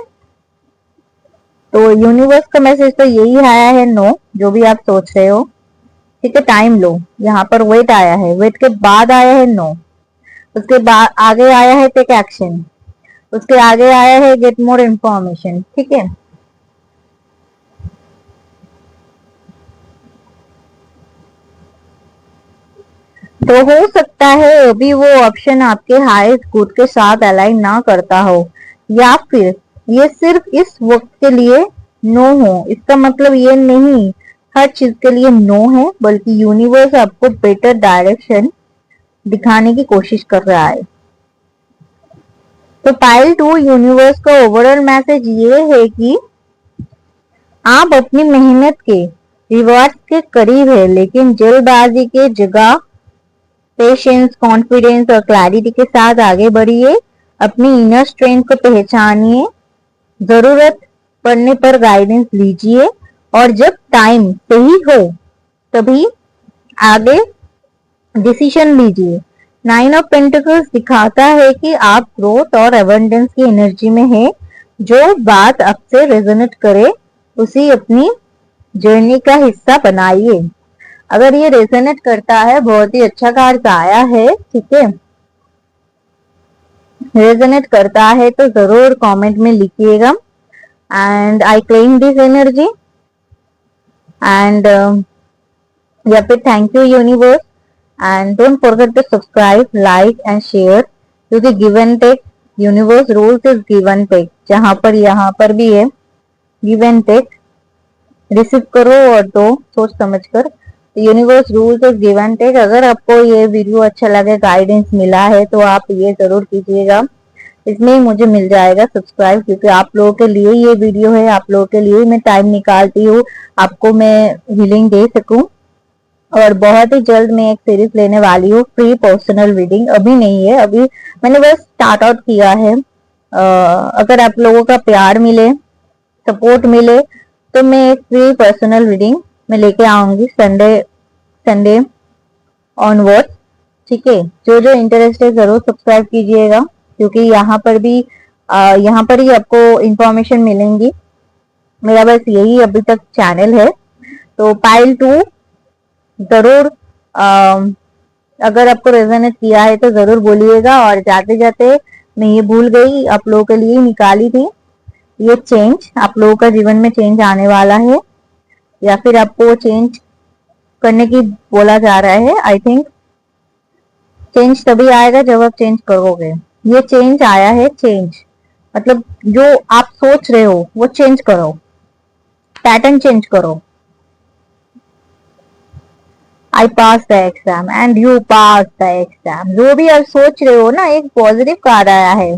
तो यूनिवर्स का मैसेज तो यही आया है, नो, जो भी आप सोच रहे हो, ठीक है, टाइम लो। यहाँ पर वेट आया है, वेट के बाद आया है नो, उसके बाद आगे आया है टेक एक्शन, उसके आगे आया है गेट मोर इन्फॉर्मेशन, ठीक है। तो हो सकता है अभी वो ऑप्शन आपके हाईएस्ट गुड के साथ अलाइन ना करता हो, या फिर ये सिर्फ इस वक्त के लिए नो हो। इसका मतलब ये नहीं हर चीज के लिए नो है, बल्कि यूनिवर्स आपको बेटर डायरेक्शन दिखाने की कोशिश कर रहा है। तो पाइल 2 यूनिवर्स का ओवरऑल मैसेज ये है कि आप अपनी मेहनत के रिवॉर्ड के करीब है, लेकिन जल्दबाजी के जगह पेशेंस, कॉन्फिडेंस और क्लैरिटी के साथ आगे बढ़िए। अपनी इनर स्ट्रेंथ को पहचानिए, जरूरत पड़ने पर गाइडेंस लीजिए, और जब टाइम सही हो तभी आगे डिसीजन लीजिए। 9 ऑफ पेंटिकल्स दिखाता है कि आप ग्रोथ और एबंडेंस की एनर्जी में है। जो बात आपसे रेजोनेट करे उसी अपनी जर्नी का हिस्सा बनाइए। अगर ये रेजोनेट करता है, बहुत ही अच्छा कार्ड आया है, ठीक है, रेजोनेट करता है तो जरूर कमेंट में लिखिएगा। And I claim this energy, and या फिर thank you universe, and don't forget to subscribe, like and share, क्योंकि give and take, universe rules is give and take, जहां पर यहाँ पर भी है गिव एंड टेक, रिसीव करो और दो सोच समझ कर। Universe rules is give and take. अगर आपको ये वीडियो अच्छा लगे, गाइडेंस मिला है, तो आप ये जरूर कीजिएगा, इसमें ही मुझे मिल जाएगा सब्सक्राइब, क्योंकि आप लोगों के लिए ये वीडियो है, आप लोगों के लिए मैं टाइम निकालती हूँ, आपको मैं हीलिंग दे सकूं। और बहुत ही जल्द मैं एक सीरीज लेने वाली हूँ, फ्री पर्सनल रीडिंग, अभी नहीं है, अभी मैंने बस स्टार्ट आउट किया है। अगर आप लोगों का प्यार मिले, सपोर्ट मिले, तो मैं एक फ्री पर्सनल रीडिंग में लेके आऊंगी संडे संडे ऑनवर्ड, ठीक है। जो जो इंटरेस्ट है जरूर सब्सक्राइब कीजिएगा, क्योंकि यहाँ पर ही आपको इंफॉर्मेशन मिलेंगी। मेरा बस यही अभी तक चैनल है। तो पाइल 2 जरूर, अगर आपको रेजोनेट किया है तो जरूर बोलिएगा। और जाते जाते मैं ये भूल गई, आप लोगों के लिए निकाली थी ये चेंज, आप लोगों का जीवन में चेंज आने वाला है, या फिर आपको चेंज करने की बोला जा रहा है। आई थिंक चेंज तभी आएगा जब आप चेंज करोगे। ये चेंज आया है, चेंज मतलब जो आप सोच रहे हो वो चेंज करो, पैटर्न चेंज करो। I pass the exam and you pass the exam. जो भी आप सोच रहे हो ना, एक पॉजिटिव कार्ड आया है,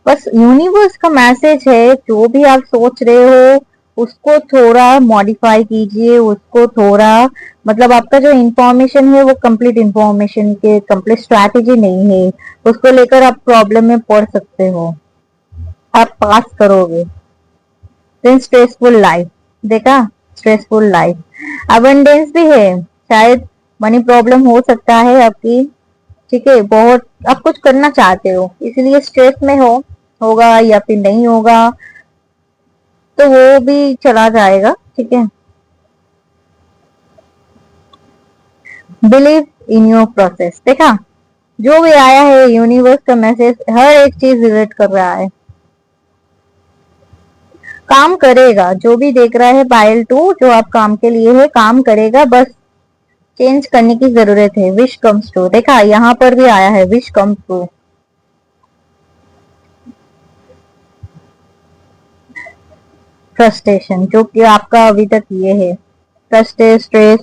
बस यूनिवर्स का मैसेज है, जो भी आप सोच रहे हो उसको थोड़ा मॉडिफाई कीजिए, उसको थोड़ा मतलब आपका जो इंफॉर्मेशन है वो कंप्लीट इंफॉर्मेशन के कंप्लीट स्ट्रैटेजी नहीं है, उसको लेकर आप प्रॉब्लम में पड़ सकते हो, आप पास करोगे। देन स्ट्रेसफुल लाइफ, देखा, स्ट्रेसफुल लाइफ। अबंडेंस भी है, शायद मनी प्रॉब्लम हो सकता है आपकी, ठीक है, बहुत आप कुछ करना चाहते हो इसलिए स्ट्रेस में हो, होगा या फिर नहीं होगा, तो वो भी चला जाएगा, ठीक है। बिलीव इन योर प्रोसेस, देखा, जो भी आया है यूनिवर्स का मैसेज हर एक चीज रिलेट कर रहा है, काम करेगा, जो भी देख रहा है पायल टू, जो आप काम के लिए है काम करेगा, बस चेंज करने की जरूरत है। विश कम्स ट्रू, देखा यहाँ पर भी आया है विश कम्स ट्रू। फ्रस्ट्रेशन जो कि आपका अभी तक ये है, फ्रस्ट्रेट स्ट्रेस,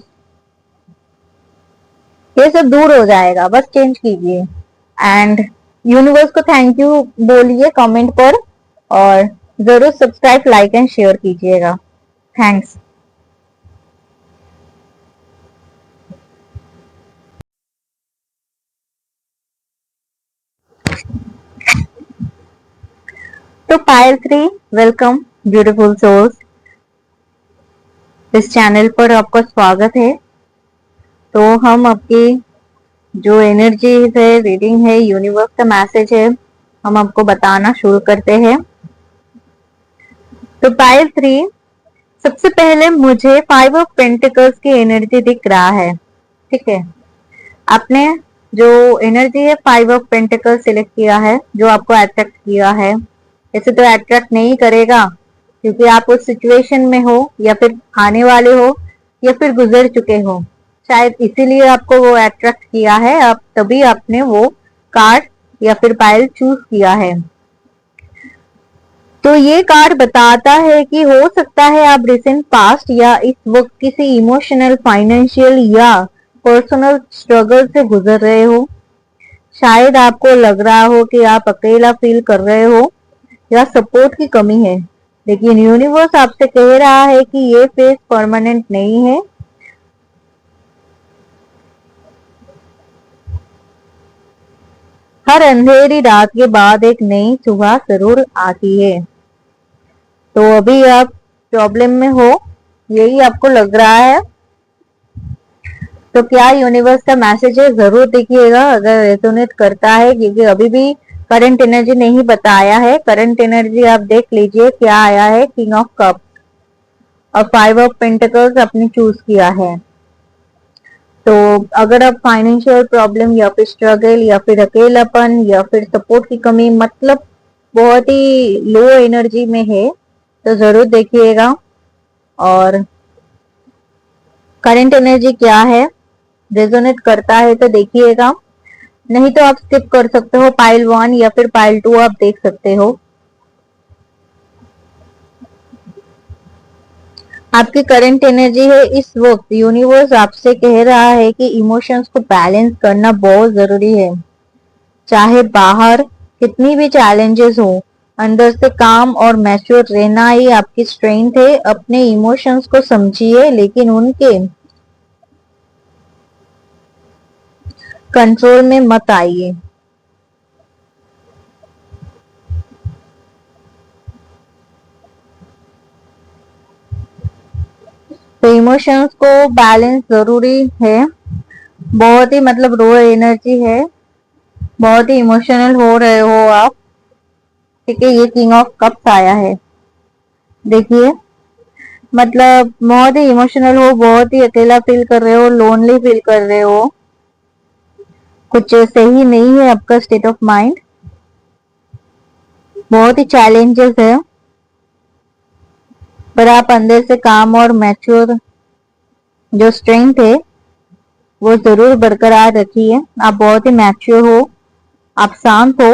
ये सब दूर हो जाएगा, बस चेंज कीजिए। एंड यूनिवर्स को थैंक यू बोलिए कमेंट पर, और जरूर सब्सक्राइब लाइक एंड शेयर कीजिएगा। थैंक्स। तो पायल थ्री, वेलकम ब्यूटीफुल सोल्स, इस चैनल पर आपका स्वागत है। तो हम आपकी जो एनर्जी है, रीडिंग है, यूनिवर्स का मैसेज है, हम आपको बताना शुरू करते हैं। तो पायल थ्री, सबसे पहले मुझे 5 ऑफ पेंटिकल्स की एनर्जी दिख रहा है, ठीक है। आपने जो एनर्जी है 5 ऑफ पेंटिकल सिलेक्ट किया है, जो आपको अट्रैक्ट किया है, ऐसे तो अट्रैक्ट नहीं करेगा क्योंकि आप उस सिचुएशन में हो, या फिर आने वाले हो, या फिर गुजर चुके हो, शायद इसीलिए आपको वो अट्रैक्ट किया है, आप तभी आपने वो कार्ड या फिर पायल चूज किया है। तो ये कार्ड बताता है कि हो सकता है आप रिसेंट पास्ट या इस वक्त किसी इमोशनल, फाइनेंशियल या पर्सनल स्ट्रगल से गुजर रहे हो। शायद आपको लग रहा हो कि आप अकेला फील कर रहे हो या सपोर्ट की कमी है, लेकिन यूनिवर्स आपसे कह रहा है कि ये फेज परमानेंट नहीं है। हर अंधेरी रात के बाद एक नई सुबह जरूर आती है। तो अभी आप प्रॉब्लम में हो, यही आपको लग रहा है, तो क्या यूनिवर्स का मैसेज है जरूर देखिएगा अगर रेजोनेट करता है, क्योंकि अभी भी करंट एनर्जी नहीं बताया है। करंट एनर्जी आप देख लीजिए क्या आया है, किंग ऑफ कप और 5 ऑफ पेंटिकल्स आपने चूज किया है। तो अगर आप फाइनेंशियल प्रॉब्लम या फिर स्ट्रगल या फिर अकेलापन या फिर सपोर्ट की कमी, मतलब बहुत ही लो एनर्जी में है, तो जरूर देखिएगा। और करंट एनर्जी क्या है, रेजोनेट करता है तो देखिएगा, नहीं तो आप स्किप कर सकते हो, पाइल वन या फिर पाइल टू आप देख सकते हो। आपकी करंट एनर्जी है इस वक्त, यूनिवर्स आपसे कह रहा है कि इमोशंस को बैलेंस करना बहुत जरूरी है। चाहे बाहर कितनी भी चैलेंजेस हो, अंदर से काम और मैच्योर रहना ही आपकी स्ट्रेंथ है। अपने इमोशंस को समझिए लेकिन उनके कंट्रोल में मत आइए। तो इमोशंस को बैलेंस जरूरी है, बहुत ही मतलब रो एनर्जी है, बहुत ही इमोशनल हो रहे हो आप, ठीक है। ये किंग ऑफ कप्स आया है, देखिए, मतलब बहुत ही इमोशनल हो, बहुत ही अकेला फील कर रहे हो, लोनली फील कर रहे हो, कुछ सही नहीं है आपका स्टेट ऑफ माइंड, बहुत ही चैलेंजेस है, पर आप अंदर से काम और मैच्योर जो स्ट्रेंथ है वो जरूर बरकरार रखिए। आप बहुत ही मैच्योर हो, आप शांत हो,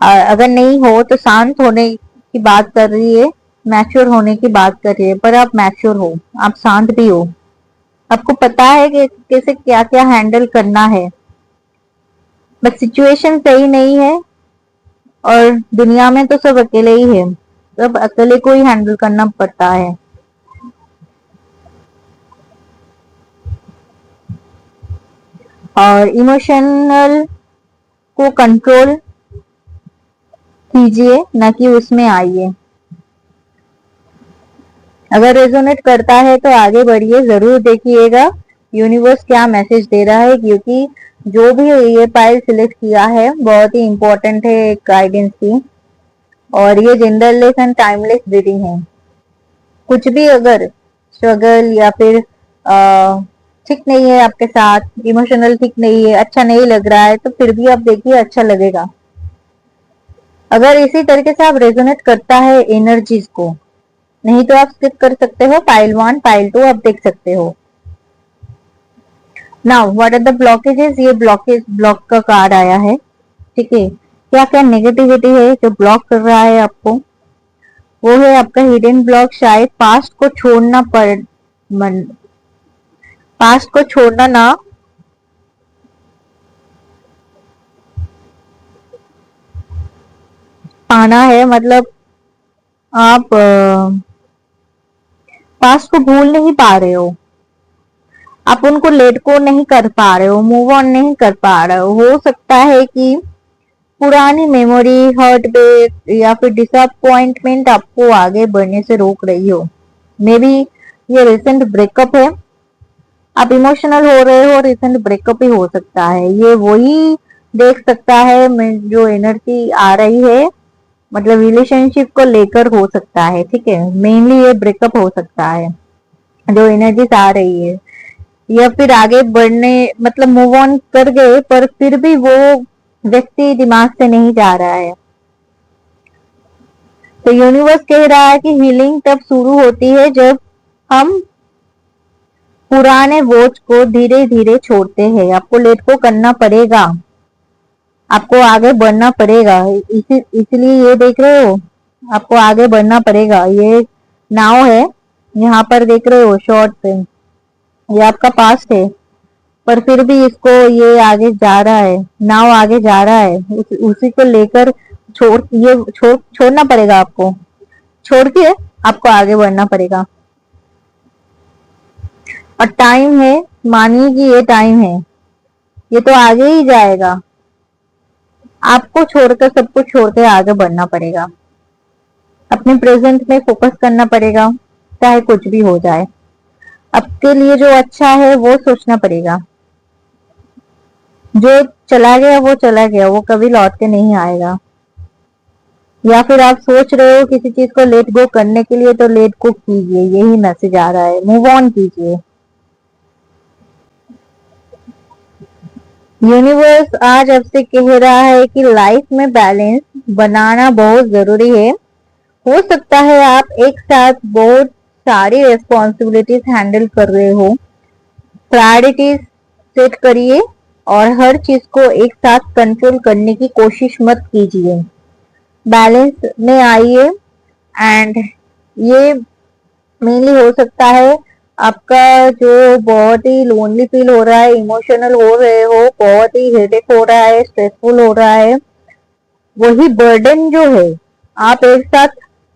अगर नहीं हो तो शांत होने की बात कर रही है, मैच्योर होने की बात कर रही है, पर आप मैच्योर हो, आप शांत भी हो, आपको पता है कि कैसे क्या क्या हैंडल करना है, बस सिचुएशन सही नहीं है और दुनिया में तो सब अकेले ही है, सब अकेले को ही हैंडल करना पड़ता है। और इमोशनल को कंट्रोल कीजिए, ना कि उसमें आइए। अगर रेजोनेट करता है तो आगे बढ़िए, जरूर देखिएगा यूनिवर्स क्या मैसेज दे रहा है, क्योंकि जो भी ये फाइल सिलेक्ट किया है बहुत ही इंपॉर्टेंट है एक गाइडेंस की। और ये जनरल एंड टाइमलेस रीडिंग है। कुछ भी अगर स्ट्रगल या फिर ठीक नहीं है आपके साथ, इमोशनल ठीक नहीं है, अच्छा नहीं लग रहा है, तो फिर भी आप देखिए अच्छा लगेगा। अगर इसी तरीके से आप रेजोनेट करता है एनर्जीज को, नहीं तो आप स्किप कर सकते हो, पाइल 1 पाइल 2 आप देख सकते हो। Now what are the blockages, ये ब्लॉक का कार्ड आया है। ठीक है, क्या क्या नेगेटिविटी है जो ब्लॉक कर रहा है आपको, वो है आपका हिडन ब्लॉक। शायद पास्ट को छोड़ना पड़ मन पास्ट को छोड़ना ना पाना है, मतलब आप पास्ट को भूल नहीं पा रहे हो, आप उनको लेट को नहीं कर पा रहे हो, मूव ऑन नहीं कर पा रहे हो सकता है कि पुरानी मेमोरी, हर्ट बेट या फिर डिसअपॉइंटमेंट आपको आगे बढ़ने से रोक रही हो। मे बी ये रिसेंट ब्रेकअप है, आप इमोशनल हो रहे हो, रिसेंट ब्रेकअप ही हो सकता है। ये वही देख सकता है जो एनर्जी आ रही है, मतलब रिलेशनशिप को लेकर हो सकता है। ठीक है, मेनली ये ब्रेकअप हो सकता है जो एनर्जीज आ रही है, या फिर आगे बढ़ने मतलब मूव ऑन कर गए पर फिर भी वो व्यक्ति दिमाग से नहीं जा रहा है। तो यूनिवर्स कह रहा है कि हीलिंग तब शुरू होती है जब हम पुराने बोझ को धीरे धीरे छोड़ते हैं। आपको लेट को करना पड़ेगा, आपको आगे बढ़ना पड़ेगा, इसलिए ये देख रहे हो, आपको आगे बढ़ना पड़ेगा। ये नाव है, यहाँ पर देख रहे हो शॉर्ट पे, ये आपका पास्ट है, पर फिर भी इसको ये आगे जा रहा है, नाव आगे जा रहा है, उसी को लेकर छोड़ना पड़ेगा आपको, छोड़ के आपको आगे बढ़ना पड़ेगा। और टाइम है, मानिए कि ये टाइम है, ये तो आगे ही जाएगा, आपको छोड़कर सब कुछ छोड़कर आगे बढ़ना पड़ेगा, अपने प्रेजेंट में फोकस करना पड़ेगा, चाहे कुछ भी हो जाए। आपके लिए जो अच्छा है वो सोचना पड़ेगा, जो चला गया वो चला गया, वो कभी लौट के नहीं आएगा। या फिर आप सोच रहे हो किसी चीज को लेट गो करने के लिए, तो लेट गो कीजिए, यही मैसेज आ रहा है, मूव ऑन कीजिए। यूनिवर्स आज आपसे कह रहा है कि लाइफ में बैलेंस बनाना बहुत जरूरी है। हो सकता है आप एक साथ बहुत सारी रिस्पॉन्सिबिलिटीज हैंडल कर रहे हो, प्रायोरिटीज सेट करिए और हर चीज को एक साथ कंट्रोल करने की कोशिश मत कीजिए, बैलेंस में आइए। एंड ये मेनली हो सकता है आपका जो बहुत ही लोनली फील हो रहा है, इमोशनल हो रहे हो, बहुत ही हेडेक हो रहा है, स्ट्रेसफुल हो रहा है, वही बर्डन जो है आप एक साथ,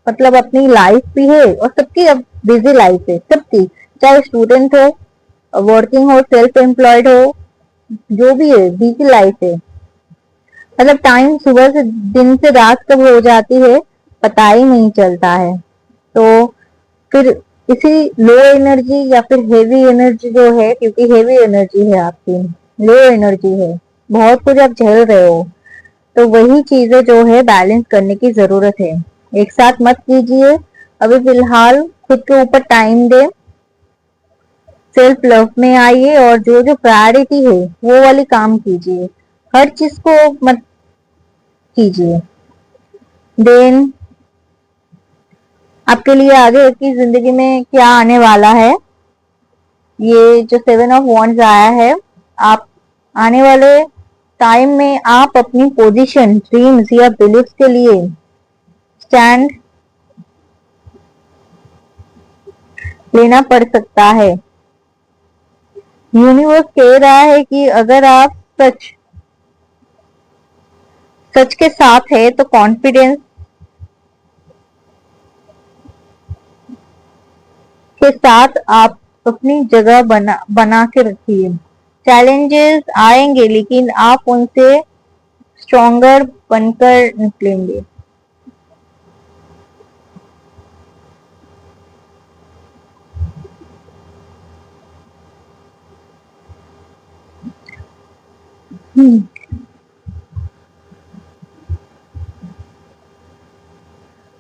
मतलब अपनी लाइफ भी है और सबकी अब बिजी लाइफ है सबकी, चाहे स्टूडेंट हो, वर्किंग हो, सेल्फ एम्प्लॉयड हो, जो भी है बिजी लाइफ है। मतलब टाइम सुबह से दिन से रात कब हो जाती है पता ही नहीं चलता है। तो फिर इसी लो एनर्जी या फिर हेवी एनर्जी जो है, क्योंकि हेवी एनर्जी है आपकी, लो एनर्जी है, बहुत कुछ आप झेल रहे हो, तो वही चीजें जो है बैलेंस करने की जरूरत है। एक साथ मत कीजिए, अभी फिलहाल खुद के ऊपर टाइम दे, सेल्फ लव में आइए और जो जो प्रायोरिटी है वो वाली काम कीजिए, हर चीज को मत कीजिए। देन आपके लिए आगे की जिंदगी में क्या आने वाला है, ये जो 7 ऑफ वॉन्ड्स आया है, आप आने वाले टाइम में आप अपनी पोजीशन, ड्रीम्स या बिलीव्स के लिए स्टैंड लेना पड़ सकता है। यूनिवर्स कह रहा है कि अगर आप सच सच के साथ है तो कॉन्फिडेंस के साथ आप अपनी जगह बना के रखिए। चैलेंजेस आएंगे लेकिन आप उनसे स्ट्रॉन्गर बनकर निकलेंगे।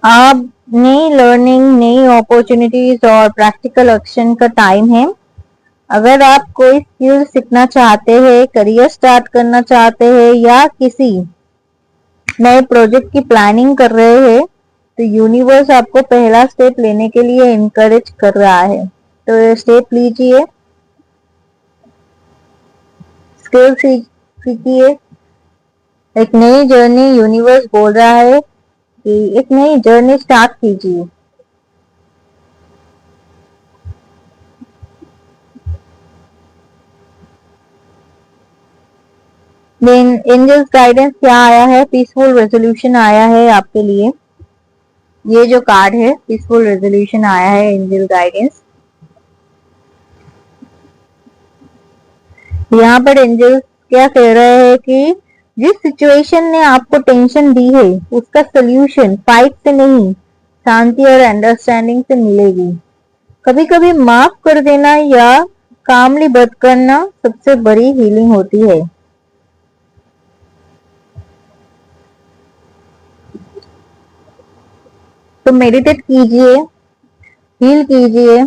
आप नई लर्निंग, नई अपॉर्चुनिटीज और प्रैक्टिकल एक्शन का टाइम है। अगर आप कोई स्किल सीखना चाहते हैं, करियर स्टार्ट करना चाहते हैं या किसी नए प्रोजेक्ट की प्लानिंग कर रहे हैं तो यूनिवर्स आपको पहला स्टेप लेने के लिए इनकरेज कर रहा है। तो ये स्टेप लीजिए, स्किल सीखिए। एक नई जर्नी, यूनिवर्स बोल रहा है कि एक नई जर्नी स्टार्ट कीजिए। देन एंजल्स गाइडेंस क्या आया है? पीसफुल रेजोल्यूशन आया है आपके लिए। ये जो कार्ड है, पीसफुल रेजोल्यूशन आया है, एंजल गाइडेंस। यहाँ पर एंजल्स क्या कह रहे हैं कि जिस सिचुएशन ने आपको टेंशन दी है उसका सोल्यूशन फाइट से नहीं, शांति और अंडरस्टैंडिंग से मिलेगी। कभी कभी माफ कर देना या कामली बात करना सबसे बड़ी हीलिंग होती है। तो मेडिटेट कीजिए, हील कीजिए।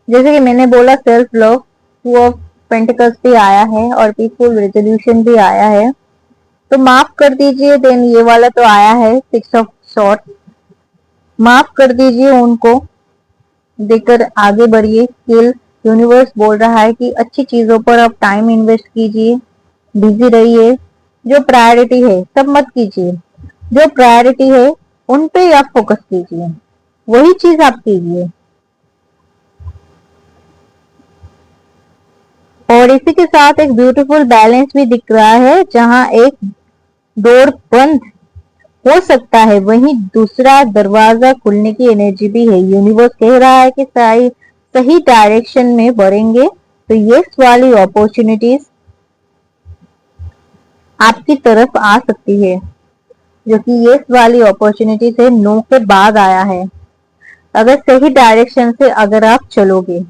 जैसे कि मैंने बोला, self love, two of pentacles भी आया है और पीसफुल रेजोल्यूशन भी आया है। तो माफ कर दीजिए। देन ये वाला तो आया है, सिक्स ऑफ शॉर्ट। माफ कर दीजिए उनको, देकर आगे बढ़िए। स्किल यूनिवर्स बोल रहा है कि अच्छी चीजों पर आप टाइम इन्वेस्ट कीजिए, बिजी रहिए। जो प्रायोरिटी है सब मत कीजिए, जो प्रायोरिटी है उन पे ही आप फोकस कीजिए, वही चीज आप कीजिए। और इसी के साथ एक ब्यूटीफुल बैलेंस भी दिख रहा है, जहां एक डोर बंद हो सकता है वहीं दूसरा दरवाजा खुलने की एनर्जी भी है। यूनिवर्स कह रहा है कि सही डायरेक्शन में बढ़ेंगे तो ये वाली अपॉर्चुनिटीज आपकी तरफ आ सकती है, जो कि ये वाली अपॉर्चुनिटीज है नो के बाद आया है, अगर सही डायरेक्शन से अगर आप चलोगे।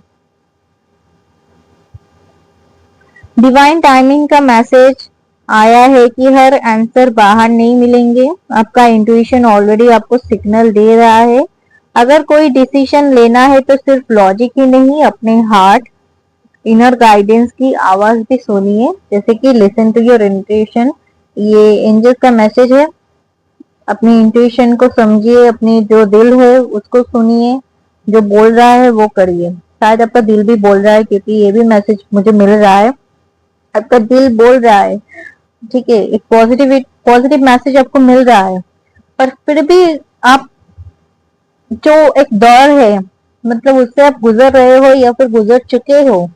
डिवाइन टाइमिंग का मैसेज आया है कि हर आंसर बाहर नहीं मिलेंगे। आपका इंट्यूशन ऑलरेडी आपको सिग्नल दे रहा है। अगर कोई डिसीजन लेना है तो सिर्फ लॉजिक ही नहीं, अपने हार्ट, इनर गाइडेंस की आवाज भी सुनिए। जैसे कि लिसन टू योर इंट्यूशन, ये एंजल्स का मैसेज है। अपनी इंट्यूशन को समझिए, अपनी जो दिल है उसको सुनिए, जो बोल रहा है वो करिए। शायद आपका दिल भी बोल रहा है, क्योंकि ये भी मैसेज मुझे मिल रहा है, आपका दिल बोल रहा है। ठीक है, एक पॉजिटिव मैसेज आपको मिल रहा है, पर फिर भी आप जो एक दौर है, मतलब उससे आप गुजर रहे हो या फिर गुजर चुके हो,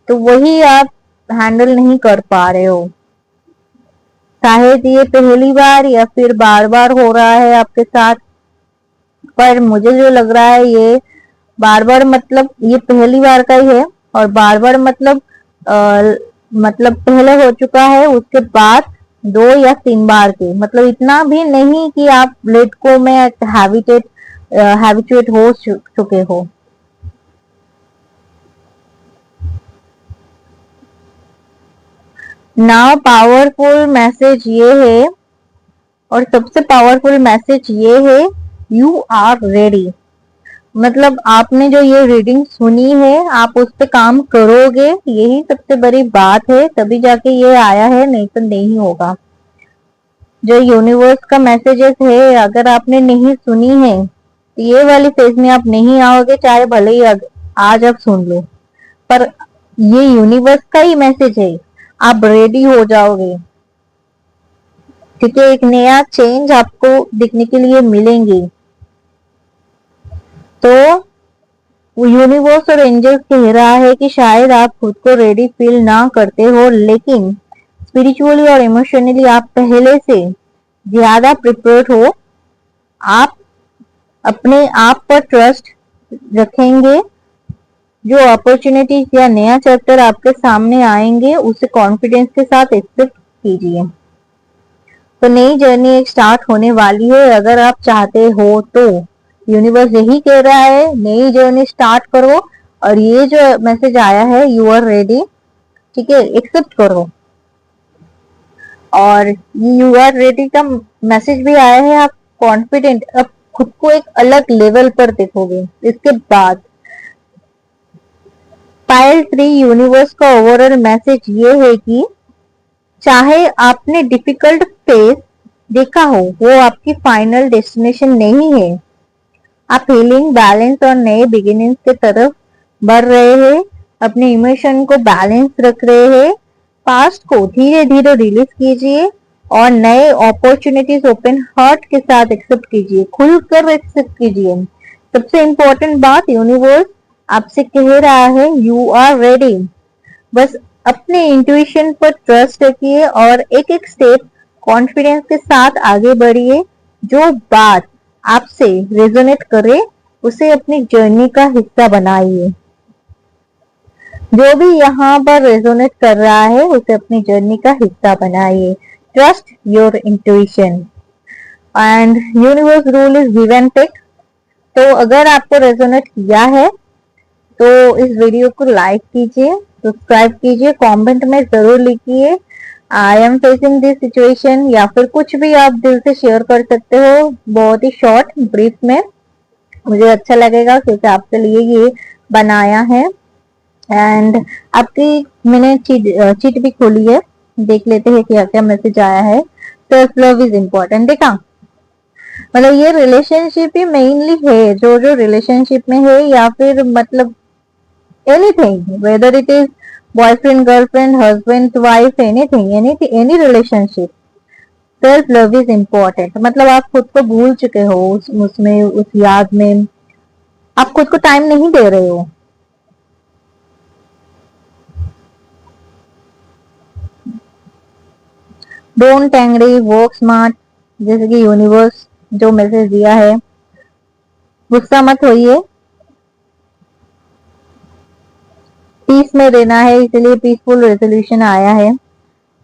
तो वही आप हैंडल नहीं कर पा रहे हो। शायद ये पहली बार या फिर बार बार हो रहा है आपके साथ, पर मुझे जो लग रहा है ये बार बार मतलब ये पहली बार का ही है। और बार बार मतलब पहले हो चुका है, उसके बाद 2 या 3 बार के, मतलब इतना भी नहीं कि आप लेट को में हैबिचुएट हो चुके हो। नाउ पावरफुल मैसेज ये है, और सबसे पावरफुल मैसेज ये है, यू आर रेडी। मतलब आपने जो ये रीडिंग सुनी है, आप उस पर काम करोगे, यही सबसे बड़ी बात है, तभी जाके ये आया है, नहीं तो नहीं होगा। जो यूनिवर्स का मैसेजेस है, अगर आपने नहीं सुनी है तो ये वाली फेज में आप नहीं आओगे, चाहे भले ही आज आप सुन लो, पर ये यूनिवर्स का ही मैसेज है, आप रेडी हो जाओगे। ठीक है, एक नया चेंज आपको दिखने के लिए मिलेंगे। तो यूनिवर्स और एंजल्स कह रहा है कि शायद आप खुद को रेडी फील ना करते हो, लेकिन स्पिरिचुअली और इमोशनली आप पहले से ज्यादा प्रिपेयर्ड हो। आप अपने आप पर ट्रस्ट रखेंगे। जो अपॉर्चुनिटीज या नया चैप्टर आपके सामने आएंगे उसे कॉन्फिडेंस के साथ एक्सेप्ट कीजिए। तो नई जर्नी एक स्टार्ट होने वाली है, अगर आप चाहते हो तो। यूनिवर्स यही कह रहा है, नई जर्नी स्टार्ट करो। और ये जो मैसेज आया है, यू आर रेडी, ठीक है, एक्सेप्ट करो। और यू आर रेडी का मैसेज भी आया है, आप कॉन्फिडेंट, अब खुद को एक अलग लेवल पर देखोगे। इसके बाद पाइल 3 यूनिवर्स का ओवरऑल मैसेज ये है कि चाहे आपने डिफिकल्ट फेस देखा हो, वो आपकी फाइनल डेस्टिनेशन नहीं है। आप हीलिंग, बैलेंस और नए बिगिनिंग्स के तरफ बढ़ रहे हैं। अपने इमोशन को बैलेंस रख रहे हैं। पास्ट को धीरे धीरे रिलीज कीजिए और नए अपॉर्चुनिटीज ओपन हार्ट के साथ एक्सेप्ट कीजिए, खुलकर एक्सेप्ट कीजिए। सबसे इंपॉर्टेंट बात, यूनिवर्स आपसे कह रहा है यू आर रेडी। बस अपने इंट्यूशन पर ट्रस्ट रखिए और एक एक स्टेप कॉन्फिडेंस के साथ आगे बढ़िए। जो बात आपसे रेजोनेट करे उसे अपनी जर्नी का हिस्सा बनाइए। जो भी यहाँ पर रेजोनेट कर रहा है उसे अपनी जर्नी का हिस्सा बनाइए। Trust your intuition and universe rule is give and take. तो अगर आपको रेजोनेट किया है तो इस वीडियो को लाइक कीजिए, सब्सक्राइब कीजिए, कमेंट में जरूर लिखिए I am facing this situation, या फिर कुछ भी आप दिल से शेयर कर सकते हो, बहुत ही शॉर्ट ब्रीफ में। मुझे अच्छा लगेगा क्योंकि आपके लिए ये बनाया है। एंड आपकी मैंने चीट भी खोली है, देख लेते हैं क्या क्या मैसेज आया है। सेल्फ लव इज इम्पोर्टेंट, देखा, मतलब ये रिलेशनशिप ही मेनली है, जो जो रिलेशनशिप में है या फिर मतलब anything, whether it is boyfriend, girlfriend, husband, wife, anything, any relationship, self love is important. मतलब आप खुद को भूल चुके हो उसमें, उस याद में आप खुद को टाइम नहीं दे रहे हो। डोंट एंग्री, वर्क स्मार्ट, जैसे कि यूनिवर्स जो मैसेज दिया है, गुस्सा मत होइए, पीस में रहना है, इसलिए पीसफुल रेजोल्यूशन आया है।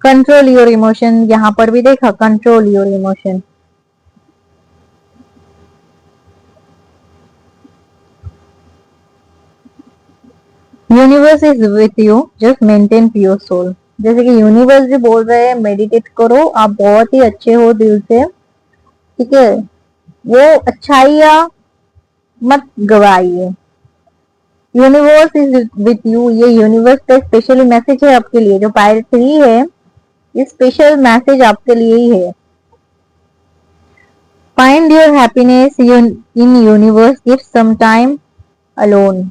कंट्रोल योर इमोशन, यहाँ पर भी देखा, control your emotion. Universe is with you, just maintain pure soul. जैसे कि यूनिवर्स भी बोल रहे हैं मेडिटेट करो, आप बहुत ही अच्छे हो दिल से, ठीक है, वो अच्छाइयाँ मत गवाइए। यूनिवर्स इज विथ यू, ये यूनिवर्स का स्पेशली मैसेज है आपके लिए। जो पायरेट 3 है, ये स्पेशल मैसेज आपके लिए ही है। Find your happiness in universe, give some time alone,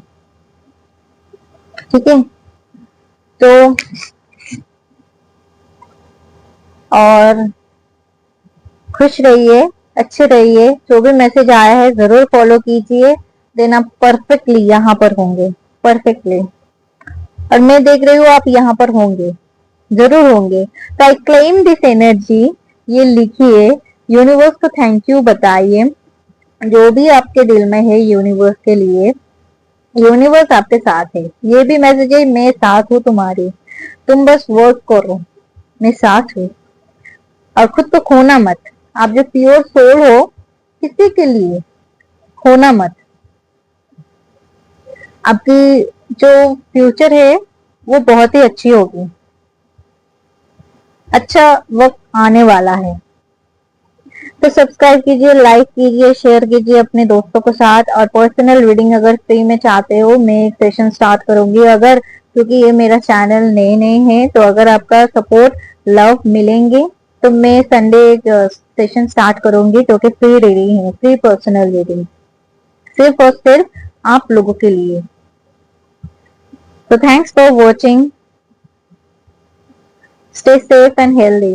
ठीक है। तो और खुश रहिए, अच्छे रहिए, जो भी मैसेज आया है जरूर फॉलो कीजिए, देन आप परफेक्टली यहाँ पर होंगे, परफेक्टली। और मैं देख रही हूँ आप यहाँ पर होंगे, जरूर होंगे। तो आई क्लेम दिस एनर्जी, ये लिखिए, यूनिवर्स को थैंक यू बताइए। जो भी आपके दिल में है यूनिवर्स के लिए, यूनिवर्स आपके साथ है। ये भी मैसेज है, मैं साथ हूँ तुम्हारी, तुम बस वर्क करो, मैं साथ हूँ। और खुद को खोना मत, आप जो प्योर सोल हो, किसी के लिए खोना मत। आपकी जो फ्यूचर है वो बहुत ही अच्छी होगी, अच्छा वक्त आने वाला है। तो सब्सक्राइब कीजिए, लाइक कीजिए, शेयर कीजिए अपने दोस्तों के साथ। और पर्सनल रीडिंग अगर फ्री में चाहते हो, मैं एक सेशन स्टार्ट करूंगी, अगर, क्योंकि ये मेरा चैनल नए नए है, तो अगर आपका सपोर्ट, लव मिलेंगे तो मैं संडे एक सेशन स्टार्ट करूंगी, जो कि फ्री रीडिंग है, फ्री पर्सनल रीडिंग, सिर्फ और सिर्फ आप लोगों के लिए। तो thanks for watching, stay safe and healthy.